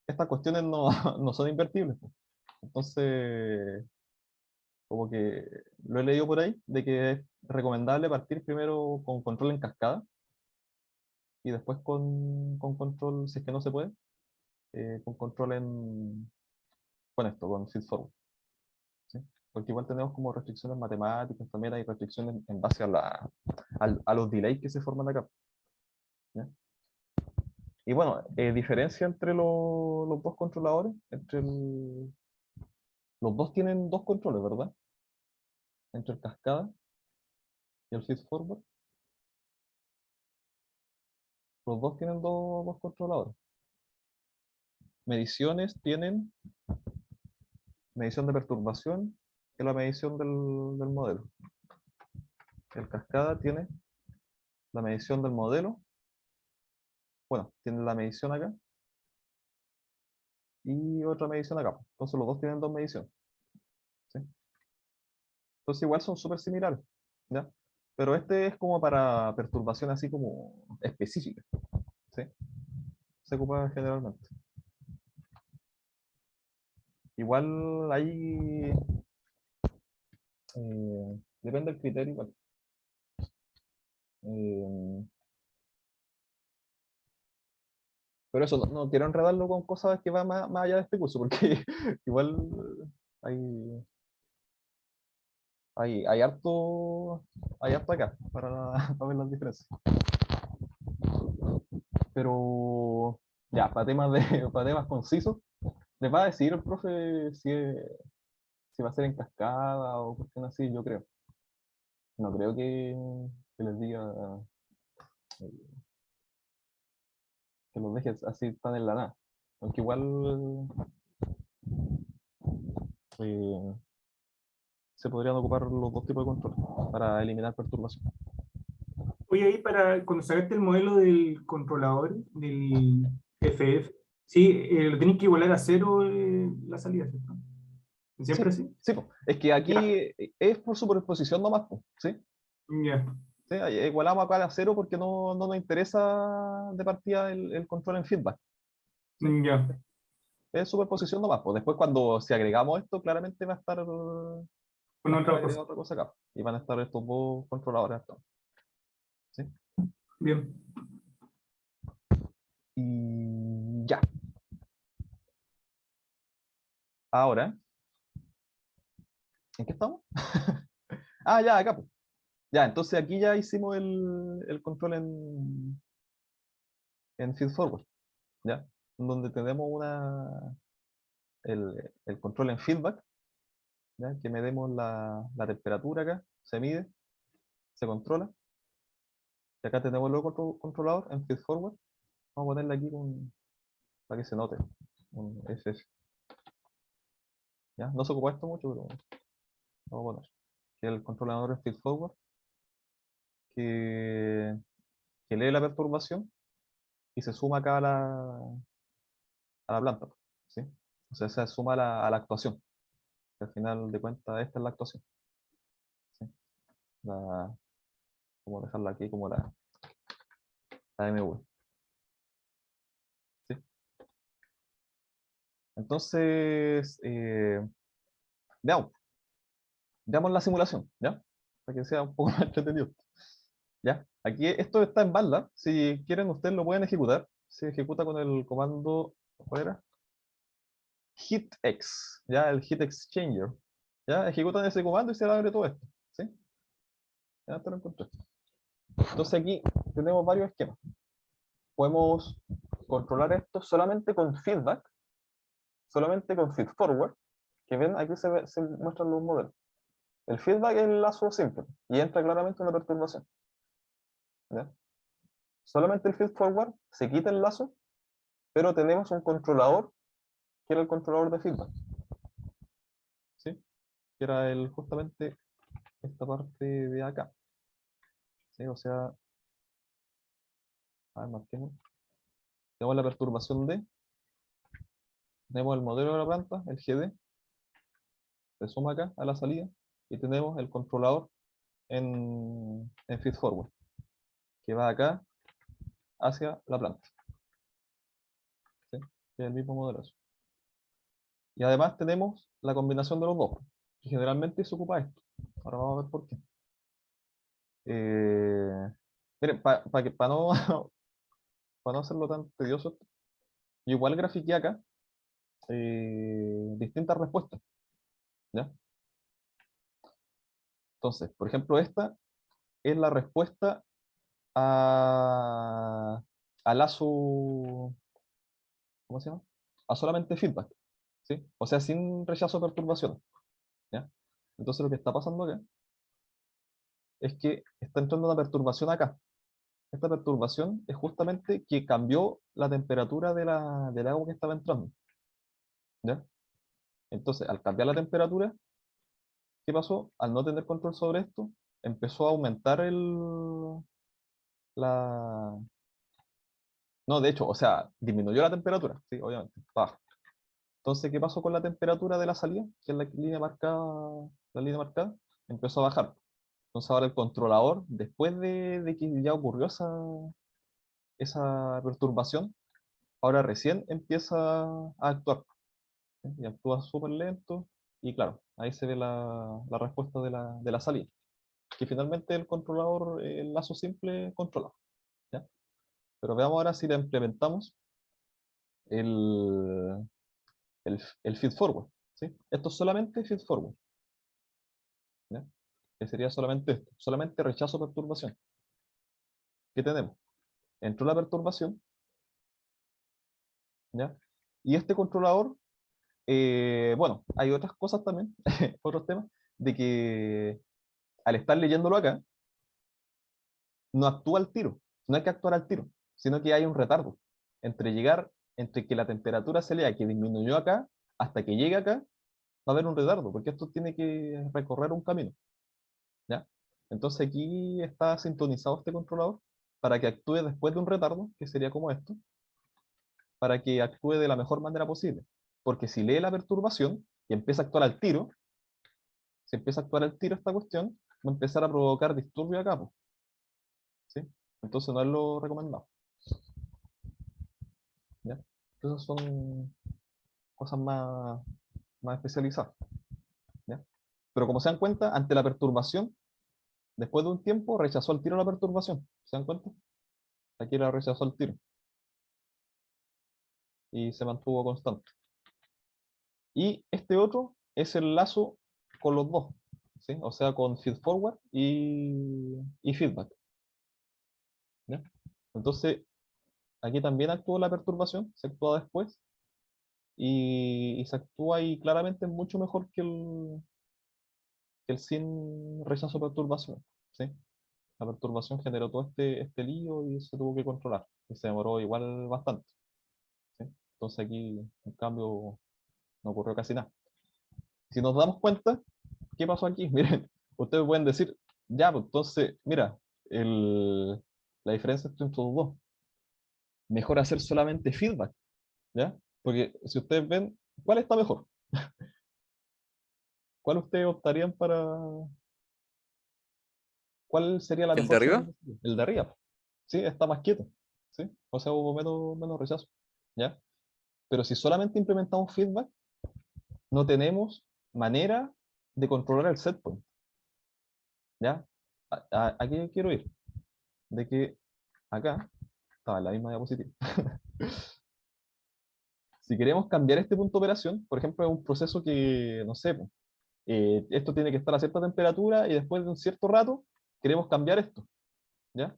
estas cuestiones no, no son invertibles, pues. Entonces, como que lo he leído por ahí, de que es recomendable partir primero con control en cascada y después con control, si es que no se puede, con control con esto, con feed forward, ¿sí? Porque igual tenemos como restricciones matemáticas, también hay restricciones en base a los delays que se forman acá, ¿ya? Y bueno, diferencia entre los dos controladores, los dos tienen dos controles, ¿verdad? Entre el cascada y el feed forward, los dos tienen dos controladores. Mediciones tienen medición de perturbación y la medición del modelo. El cascada tiene la medición del modelo, bueno, tiene la medición acá y otra medición acá. Entonces los dos tienen dos mediciones, ¿sí? Entonces igual son súper similares, ¿ya? Pero este es como para perturbación así como específica, ¿sí? Se ocupa generalmente. Igual ahí depende del criterio igual. Eh, pero eso, no quiero enredarlo con cosas que van más allá de este curso, porque igual hay, hay harto acá para ver las diferencias. Pero ya, para temas concisos, les va a decir el profe si va a ser en cascada o cuestión así, yo creo. No creo que les diga que los deje así tan en la nada. Aunque igual eh, se podrían ocupar los dos tipos de control para eliminar perturbación. Oye, ahí para cuando sacaste el modelo del controlador, del FF, sí, lo tenéis que igualar a cero la salida, ¿cierto? Sí, ¿Siempre así? sí, po. Es que aquí Ya, es por superposición nomás, po, ¿sí? ya, Sí, ahí igualamos acá a cero porque no nos interesa de partida el control en feedback, ¿sí? ya. Es superposición nomás, pues después cuando si agregamos esto, claramente va a estar Con otra otra cosa. cosa acá. Y van a estar estos dos controladores acá. ¿Sí? Bien. Y ya. Ahora, ¿en qué estamos? Ah, ya, acá, pues. Ya, entonces aquí ya hicimos el control en feed forward, ¿ya? Donde tenemos el control en feedback, ¿ya? Que medimos la temperatura acá, se mide, se controla. Y acá tenemos el otro controlador en feed forward. Vamos a ponerle aquí para que se note, un FF. ¿Ya? No se ocupa esto mucho, pero vamos a poner. Que el controlador en feed forward, que, que lee la perturbación y se suma acá a la planta, ¿sí? O sea, se suma a la actuación. Que al final de cuentas, esta es la actuación. ¿Sí? Vamos a dejarla aquí como la MV. ¿Sí? Entonces, veamos la simulación, ¿ya? Para que sea un poco más entretenido. ¿Ya? Aquí esto está en banda. Si quieren, ustedes lo pueden ejecutar. Se ejecuta con el comando, ¿cuál era? HitX, ¿ya? El Hit Exchanger. ¿Ya? Ejecutan ese comando y se abre todo esto. ¿Sí? Ya te lo encontré. Entonces aquí tenemos varios esquemas. Podemos controlar esto solamente con feedback, solamente con feed forward, que ven, aquí se muestran los modelos. El feedback es el lazo simple y entra claramente una perturbación. ¿Ya? Solamente el feed forward se quita el lazo, pero tenemos un controlador que era el controlador de feedback. ¿Sí? Que era justamente esta parte de acá. ¿Sí? O sea, a ver, marquemos. Tenemos la perturbación D, tenemos el modelo de la planta, el GD, se suma acá a la salida, y tenemos el controlador en feed forward, que va acá hacia la planta. ¿Sí? Que es el mismo modelo. Y además tenemos la combinación de los dos, que generalmente se ocupa esto. Ahora vamos a ver por qué. Miren, para no, para no hacerlo tan tedioso, yo igual grafiqué acá distintas respuestas. ¿Ya? Entonces, por ejemplo, esta es la respuesta a lazo, ¿cómo se llama? A solamente feedback, ¿sí? O sea, sin rechazo o perturbación, ¿ya? Entonces lo que está pasando acá es que está entrando una perturbación acá. Esta perturbación es justamente que cambió la temperatura del agua que estaba entrando, ¿ya? Entonces, al cambiar la temperatura, ¿qué pasó? Al no tener control sobre esto, empezó a aumentar la... No, de hecho, o sea, disminuyó la temperatura, sí, obviamente, baja. Entonces, ¿qué pasó con la temperatura de la salida? Que es la línea marcada, empezó a bajar. Entonces ahora el controlador, después de que ya ocurrió esa perturbación, ahora recién empieza a actuar. ¿Sí? Y actúa súper lento, y claro, ahí se ve la respuesta de la salida, que finalmente el controlador, el lazo simple, controla. ¿Ya? Pero veamos ahora si le implementamos el, el feed forward. ¿Sí? Esto es solamente feed forward. ¿Ya? Que sería solamente esto, solamente rechazo perturbación. ¿Qué tenemos? Entró la perturbación, ¿ya? Y este controlador, bueno, hay otras cosas también, otros temas, de que al estar leyéndolo acá, no actúa al tiro, no hay que actuar al tiro, sino que hay un retardo entre que la temperatura se lea que disminuyó acá, hasta que llegue acá, va a haber un retardo, porque esto tiene que recorrer un camino, ¿ya? Entonces aquí está sintonizado este controlador para que actúe después de un retardo, que sería como esto, para que actúe de la mejor manera posible. Porque si lee la perturbación y empieza a actuar al tiro, si empieza a actuar al tiro esta cuestión, va a empezar a provocar disturbio acá, po, ¿sí? Entonces no es lo recomendado, ¿ya? Entonces son cosas más especializadas. ¿Ya? Pero como se dan cuenta, ante la perturbación, después de un tiempo rechazó el tiro la perturbación. ¿Se dan cuenta? Aquí la rechazó el tiro y se mantuvo constante. Y este otro es el lazo con los dos, ¿sí? O sea, con feed forward y feedback. ¿Ya? Entonces, aquí también actuó la perturbación, se actúa después y se actúa y claramente es mucho mejor que el sin rechazo perturbación, ¿sí? La perturbación generó todo este lío y se tuvo que controlar y se demoró igual bastante, ¿sí? Entonces aquí, en cambio, no ocurrió casi nada. Si nos damos cuenta, ¿qué pasó aquí? Miren, ustedes pueden decir, ya, pues entonces, mira, la diferencia entre estos dos, mejor hacer solamente feedback, ¿ya? Porque si ustedes ven, ¿cuál está mejor? ¿Cuál ustedes optarían para, cuál sería la ¿El de mejor arriba? señal? El de arriba, ¿sí? Está más quieto, ¿sí? O sea, hubo menos rechazo, ¿ya? Pero si solamente implementamos feedback, no tenemos manera de controlar el set point, ¿ya? Aquí quiero ir, de que acá, estaba en la misma diapositiva. Si queremos cambiar este punto de operación, por ejemplo, es un proceso que, no sé, esto tiene que estar a cierta temperatura y después de un cierto rato queremos cambiar esto, ¿ya?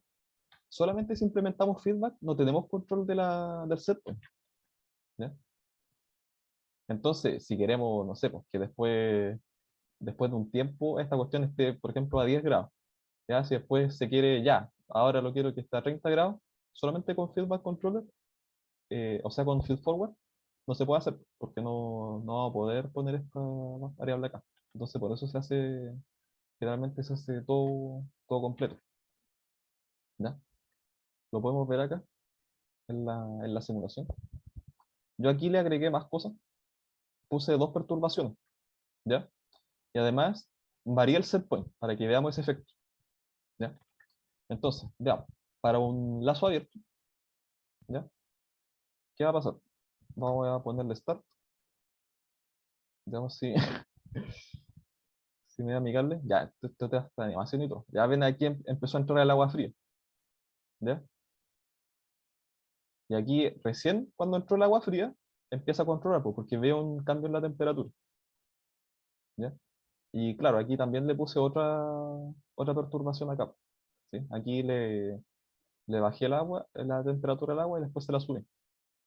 Solamente si implementamos feedback no tenemos control del set point, ¿ya? Entonces, si queremos, no sé, pues, que después de un tiempo esta cuestión esté, por ejemplo, a 10 grados, ¿ya? Si después se quiere, ya, ahora lo quiero que esté a 30 grados, solamente con feedback controller, o sea, con feed forward, no se puede hacer, porque no vamos a poder poner esta variable acá. Entonces, por eso se hace, generalmente se hace todo completo, ¿ya? Lo podemos ver acá en la simulación. Yo aquí le agregué más cosas, puse dos perturbaciones, ¿ya? Y además varié el set point para que veamos ese efecto, ¿ya? Entonces, veamos, para un lazo abierto, ¿ya? ¿Qué va a pasar? Vamos a ponerle start, veamos si, si me da amigable. Ya, esto te da esta animación y todo. Ya ven aquí empezó a entrar el agua fría, ¿ya? Y aquí recién cuando entró el agua fría, empieza a controlar, pues, porque veo un cambio en la temperatura, ¿ya? Y claro, aquí también le puse otra perturbación acá, ¿sí? Aquí le bajé el agua, la temperatura del agua y después se la subí,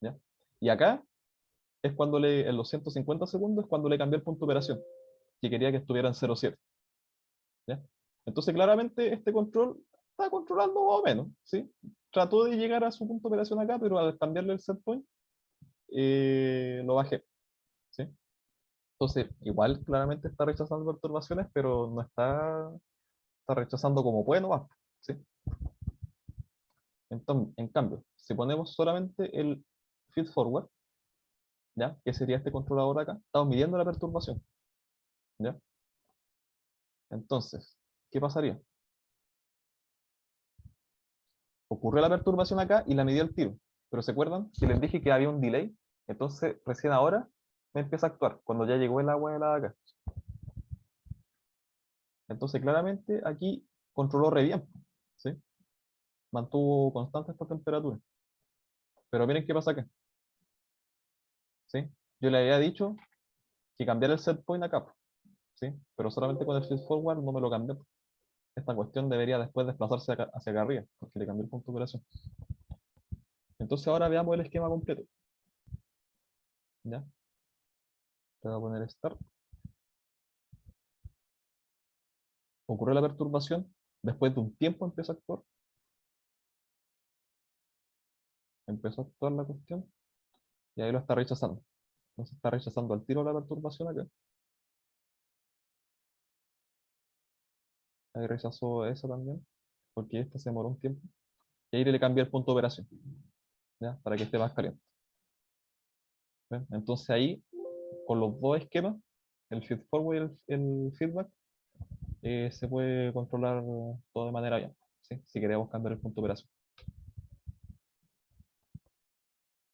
¿ya? Y acá es cuando en los 150 segundos, es cuando le cambié el punto de operación, que quería que estuviera en 0,7, ¿ya? Entonces, claramente, este control está controlando más o menos, ¿sí? Trató de llegar a su punto de operación acá, pero al cambiarle el set point, lo bajé, ¿sí? Entonces, igual claramente está rechazando perturbaciones, pero no está rechazando como puede nomás, ¿sí? Entonces, en cambio, si ponemos solamente el feed forward, ¿ya? Que sería este controlador acá, estamos midiendo la perturbación, ¿ya? Entonces, ¿qué pasaría? Ocurrió la perturbación acá y la midió el tiro. Pero ¿se acuerdan que les dije que había un delay? Entonces, recién ahora me empieza a actuar, cuando ya llegó el agua helada acá. Entonces, claramente aquí controló re bien, ¿sí? Mantuvo constante esta temperatura. Pero miren qué pasa acá, ¿sí? Yo le había dicho que cambiara el set point acá, ¿sí? Pero solamente con el feed forward no me lo cambió. Esta cuestión debería después desplazarse hacia acá arriba, porque le cambié el punto de operación. Entonces ahora veamos el esquema completo, ¿ya? Le voy a poner start. Ocurrió la perturbación, después de un tiempo empezó a actuar la cuestión, y ahí lo está rechazando. Entonces está rechazando al tiro la perturbación acá. Ahí rechazó esa también, porque esta se demoró un tiempo. Y ahí le cambié el punto de operación, ¿ya? Para que esté más caliente. ¿Ven? Entonces ahí, con los dos esquemas, el feed forward y el feedback, se puede controlar todo de manera bien, ¿sí? Si queremos cambiar el punto de operación.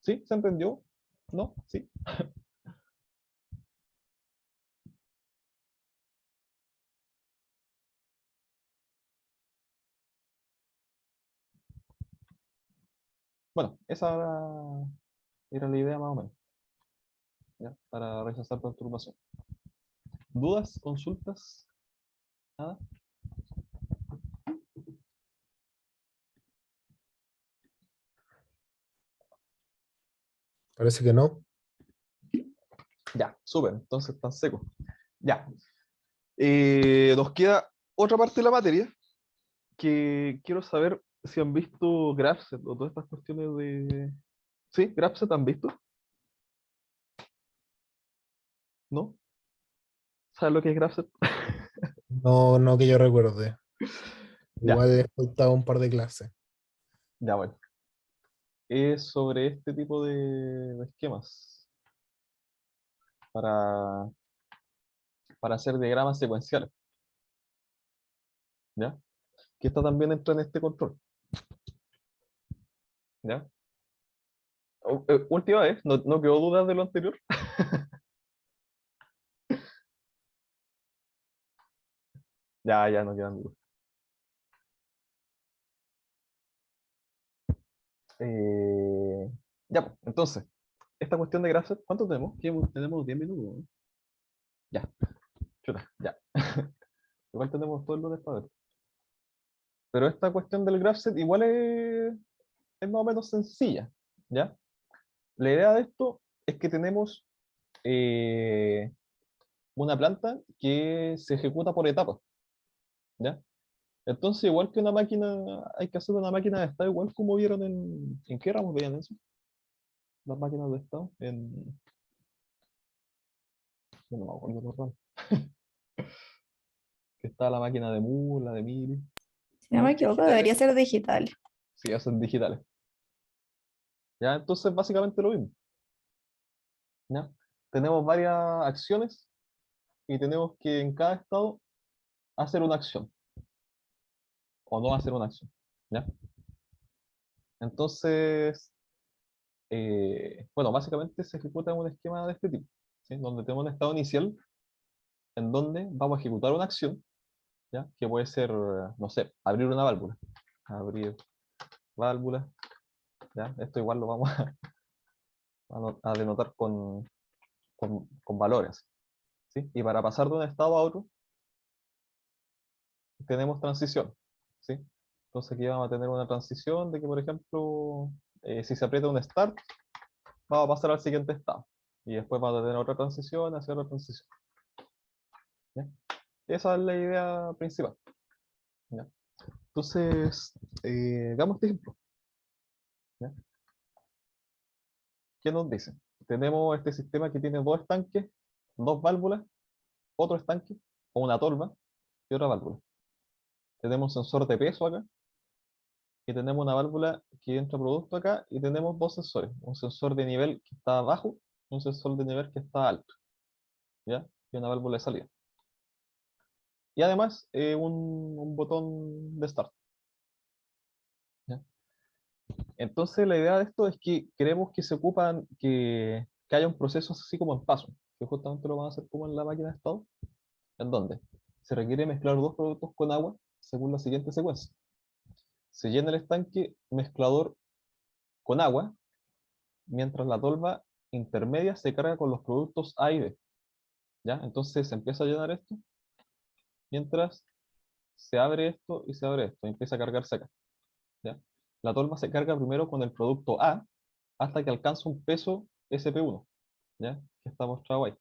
¿Sí? ¿Se entendió? ¿No? ¿Sí? Bueno, esa era la idea más o menos, ¿ya? Para rechazar perturbación. ¿Dudas? ¿Consultas? ¿Nada? Parece que no. Ya, súper, entonces están secos. Ya. Nos queda otra parte de la materia que quiero saber si han visto Grapset o todas estas cuestiones de... ¿Sí? ¿Grapset han visto? ¿No? ¿Sabes lo que es Grapset? No, no que yo recuerde. Ya, Igual he faltado un par de clases. ya bueno. Es sobre este tipo de esquemas para, para hacer diagramas secuenciales, ¿ya? Que esta también entra en este control, ¿ya? Última vez, no quedó dudas de lo anterior. Ya no quedan dudas. Ya, pues, entonces, esta cuestión de Grapset, ¿cuánto tenemos? Tenemos 10 minutos, ¿no? Ya, chuta, ya. Igual tenemos todo el lunes para ver. Pero esta cuestión del Grapset igual es más o menos sencilla, ¿ya? La idea de esto es que tenemos eh, una planta que se ejecuta por etapas, ¿ya? Entonces, igual que una máquina, hay que hacer una máquina de estado, igual como vieron ¿en qué ramos veían eso? Las máquinas de estado, yo no me acuerdo los ramos, que está la máquina de Moore, la de Miri, Si no me equivoco, debería ser digital. sí, hacen digitales, ¿ya? Entonces, básicamente lo mismo, ¿ya? Tenemos varias acciones y tenemos que en cada estado hacer una acción o no hacer una acción, ¿ya? Entonces, bueno, básicamente se ejecuta un esquema de este tipo, ¿sí? Donde tenemos un estado inicial en donde vamos a ejecutar una acción, ¿ya? Que puede ser, no sé, abrir una válvula. Abrir válvula, ¿ya? Esto igual lo vamos a denotar con valores, ¿sí? Y para pasar de un estado a otro, tenemos transición, ¿sí? Entonces aquí vamos a tener una transición de que, por ejemplo, si se aprieta un start, vamos a pasar al siguiente estado. Y después vamos a tener otra transición hacia otra transición, ¿ya? Esa es la idea principal, ¿ya? Entonces, veamos este ejemplo, ¿ya? ¿Qué nos dice? Tenemos este sistema que tiene dos estanques, dos válvulas, otro estanque, o una tolva y otra válvula. Tenemos un sensor de peso acá, y tenemos una válvula que entra producto acá, y tenemos dos sensores, un sensor de nivel que está abajo y un sensor de nivel que está alto, ¿ya? Y una válvula de salida. Y además un botón de start, ¿ya? Entonces la idea de esto es que queremos que se ocupan, que haya un proceso así como en paso, que justamente lo van a hacer como en la máquina de estado, en donde se requiere mezclar dos productos con agua según la siguiente secuencia. Se llena el estanque mezclador con agua, mientras la tolva intermedia se carga con los productos A y B, ¿ya? Entonces se empieza a llenar esto, mientras se abre esto y se abre esto, y empieza a cargarse acá, ¿ya? La tolva se carga primero con el producto A hasta que alcanza un peso SP1, ¿ya? Que está mostrado ahí.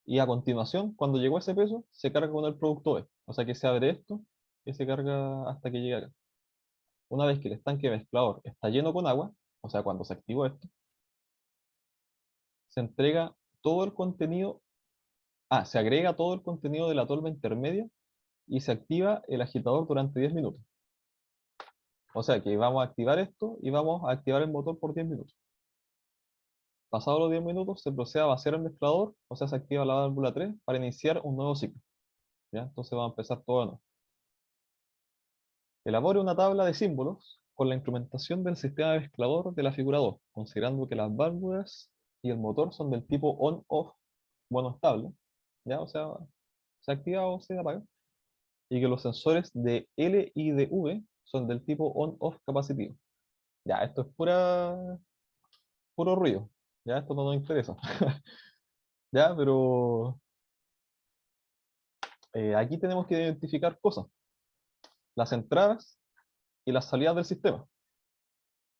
Y a continuación, cuando llegó ese peso, se carga con el producto B. O sea que se abre esto y se carga hasta que llegue acá. Una vez que el estanque mezclador está lleno con agua, o sea, cuando se activó esto, se entrega todo el contenido, se agrega todo el contenido de la tolva intermedia y se activa el agitador durante 10 minutos. O sea que vamos a activar esto y vamos a activar el motor por 10 minutos. Pasados los 10 minutos, se procede a vaciar el mezclador, o sea, se activa la válvula 3 para iniciar un nuevo ciclo, ¿ya? Entonces vamos a empezar todo de nuevo. Elabore una tabla de símbolos con la implementación del sistema de mezclador de la figura 2, considerando que las válvulas y el motor son del tipo on-off, bueno estable, ¿ya? O sea, se activa o se apaga, y que los sensores de L y de V son del tipo on-off capacitivo. Ya, esto es puro ruido. Ya, esto no nos interesa. Ya, pero aquí tenemos que identificar cosas, las entradas y las salidas del sistema.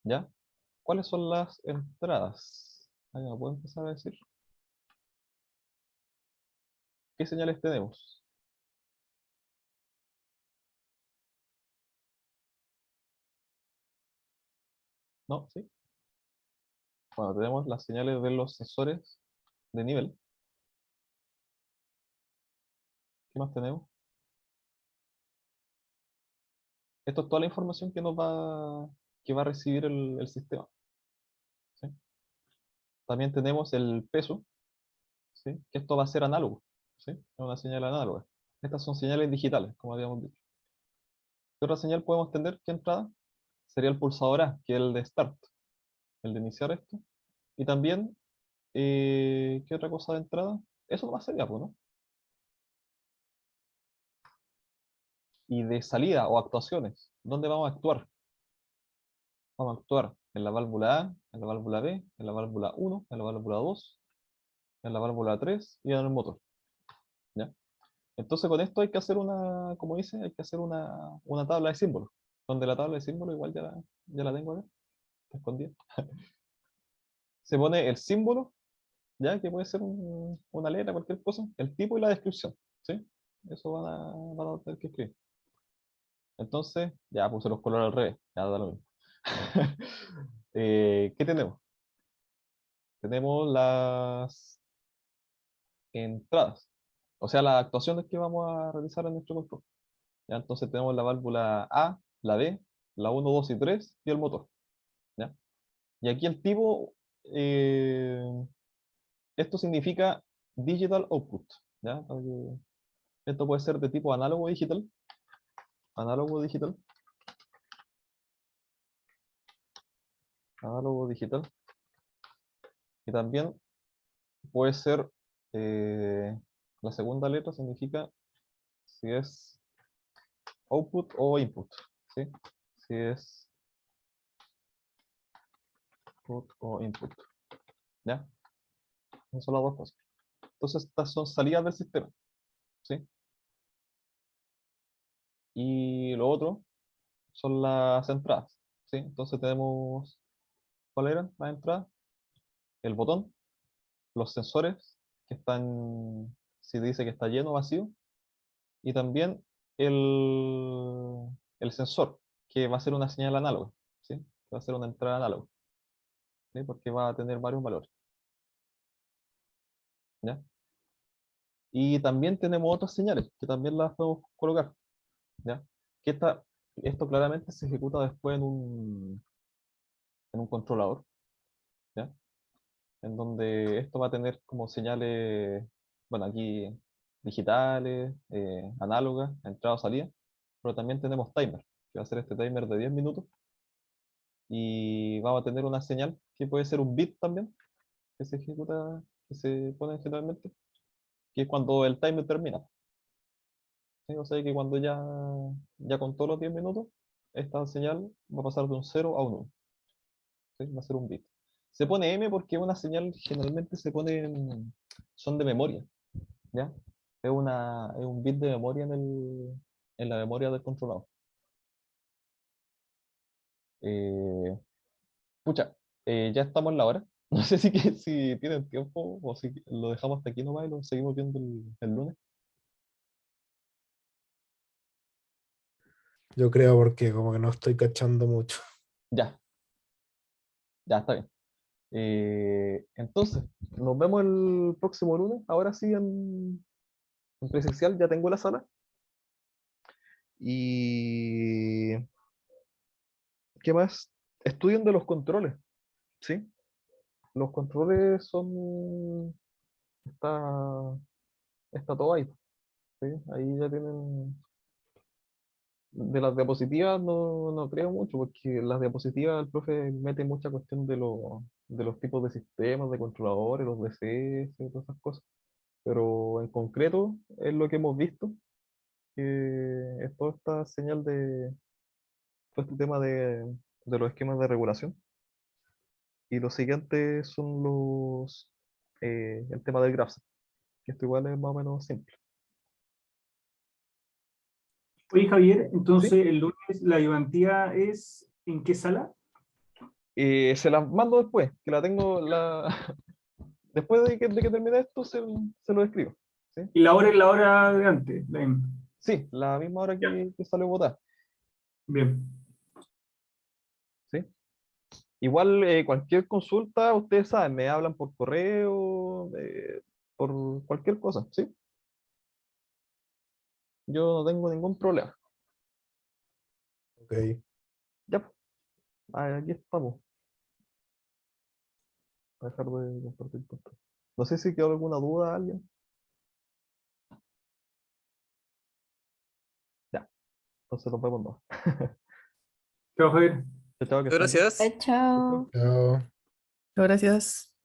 ¿Ya? ¿Cuáles son las entradas? Ahí me puedo empezar a decir. ¿Qué señales tenemos? ¿No? ¿Sí? Bueno, tenemos las señales de los sensores de nivel. ¿Qué más tenemos? Esto es toda la información que va a recibir el sistema. ¿Sí? También tenemos el peso, ¿sí? Que esto va a ser análogo. ¿Sí? Es una señal análoga. Estas son señales digitales, como habíamos dicho. ¿Qué otra señal podemos tener que entrada? Sería el pulsador A, que es el de start, el de iniciar esto. Y también, ¿qué otra cosa de entrada? Eso nomás sería, pues, ¿no? Y de salida o actuaciones, ¿dónde vamos a actuar? Vamos a actuar en la válvula A, en la válvula B, en la válvula 1, en la válvula 2, en la válvula 3 y en el motor. ¿Ya? Entonces con esto hay que hacer como dice, hay que hacer una tabla de símbolos. Donde la tabla de símbolos igual ya la tengo acá, está escondida. Se pone el símbolo, ya que puede ser una letra, cualquier cosa, el tipo y la descripción. ¿Sí? Eso van a tener que escribir. Entonces, ya puse los colores al revés, ya da lo mismo. ¿Qué tenemos? Tenemos las entradas, o sea, las actuaciones que vamos a realizar en nuestro control. ¿Ya? Entonces tenemos la válvula A, la B, la 1, 2 y 3 y el motor. ¿Ya? Y aquí el tipo, esto significa digital output. ¿Ya? Esto puede ser de tipo análogo digital, análogo digital, y también puede ser, eh, la segunda letra significa si es output o input. ¿Sí? Si es output o input. ¿Ya? Esas son las dos cosas. Entonces estas son salidas del sistema. ¿Sí? Y lo otro son las entradas. ¿Sí? Entonces tenemos, ¿cuáles eran las entradas? El botón, los sensores que están, si dice que está lleno o vacío, y también el sensor, que va a ser una señal análoga. ¿Sí? Que va a ser una entrada análoga. ¿Sí? Porque va a tener varios valores. ¿Ya? Y también tenemos otras señales que también las podemos colocar. ¿Ya? Que esto claramente se ejecuta después en un controlador. ¿Ya? En donde esto va a tener como señales, bueno, aquí digitales, análogas, entrada o salida, pero también tenemos timer, que va a ser este timer de 10 minutos, y vamos a tener una señal que puede ser un bit también, que se ejecuta, que se pone generalmente, que es cuando el timer termina. ¿Sí? O sea que cuando ya contó los 10 minutos, esta señal va a pasar de un 0 a un 1. ¿Sí? Va a ser un bit. Se pone M porque una señal generalmente son de memoria, ¿ya? Es un bit de memoria en la memoria del controlador. Eh, pucha, ya estamos en la hora. No sé si tienen tiempo o si lo dejamos hasta aquí nomás y lo seguimos viendo el lunes. Yo creo porque como que no estoy cachando mucho. Ya, ya está bien. Entonces, nos vemos el próximo lunes. Ahora sí en presencial, ya tengo la sala. Y ¿qué más? Estudien de los controles, ¿sí? Los controles está, está todo ahí, ¿sí? Ahí ya tienen, de las diapositivas no creo mucho, porque las diapositivas el profe mete mucha cuestión de los tipos de sistemas, de controladores, los DCS y todas esas cosas. Pero en concreto es lo que hemos visto, que es toda esta señal fue este tema de los esquemas de regulación. Y lo siguiente son el tema del GraphSet, que esto igual es más o menos simple. Oye, Javier, entonces ¿Sí? el lunes la ayudantía es ¿en qué sala? Se las mando después, que la tengo, después de que termine esto, se lo escribo. ¿Sí? Y la hora es la hora de antes. La misma. Sí, la misma hora Ya, que salió votar. bien. ¿Sí? Igual cualquier consulta, ustedes saben, me hablan por correo, por cualquier cosa, ¿sí? Yo no tengo ningún problema. Ok. Ya, pues, aquí estamos. Voy a dejar de compartir pantalla. No sé si quedó alguna duda a alguien. Ya, entonces nos vemos. No. Chao, Javier. Chao, chao, que Muchas estén bien. gracias. Chao. Chao. Gracias.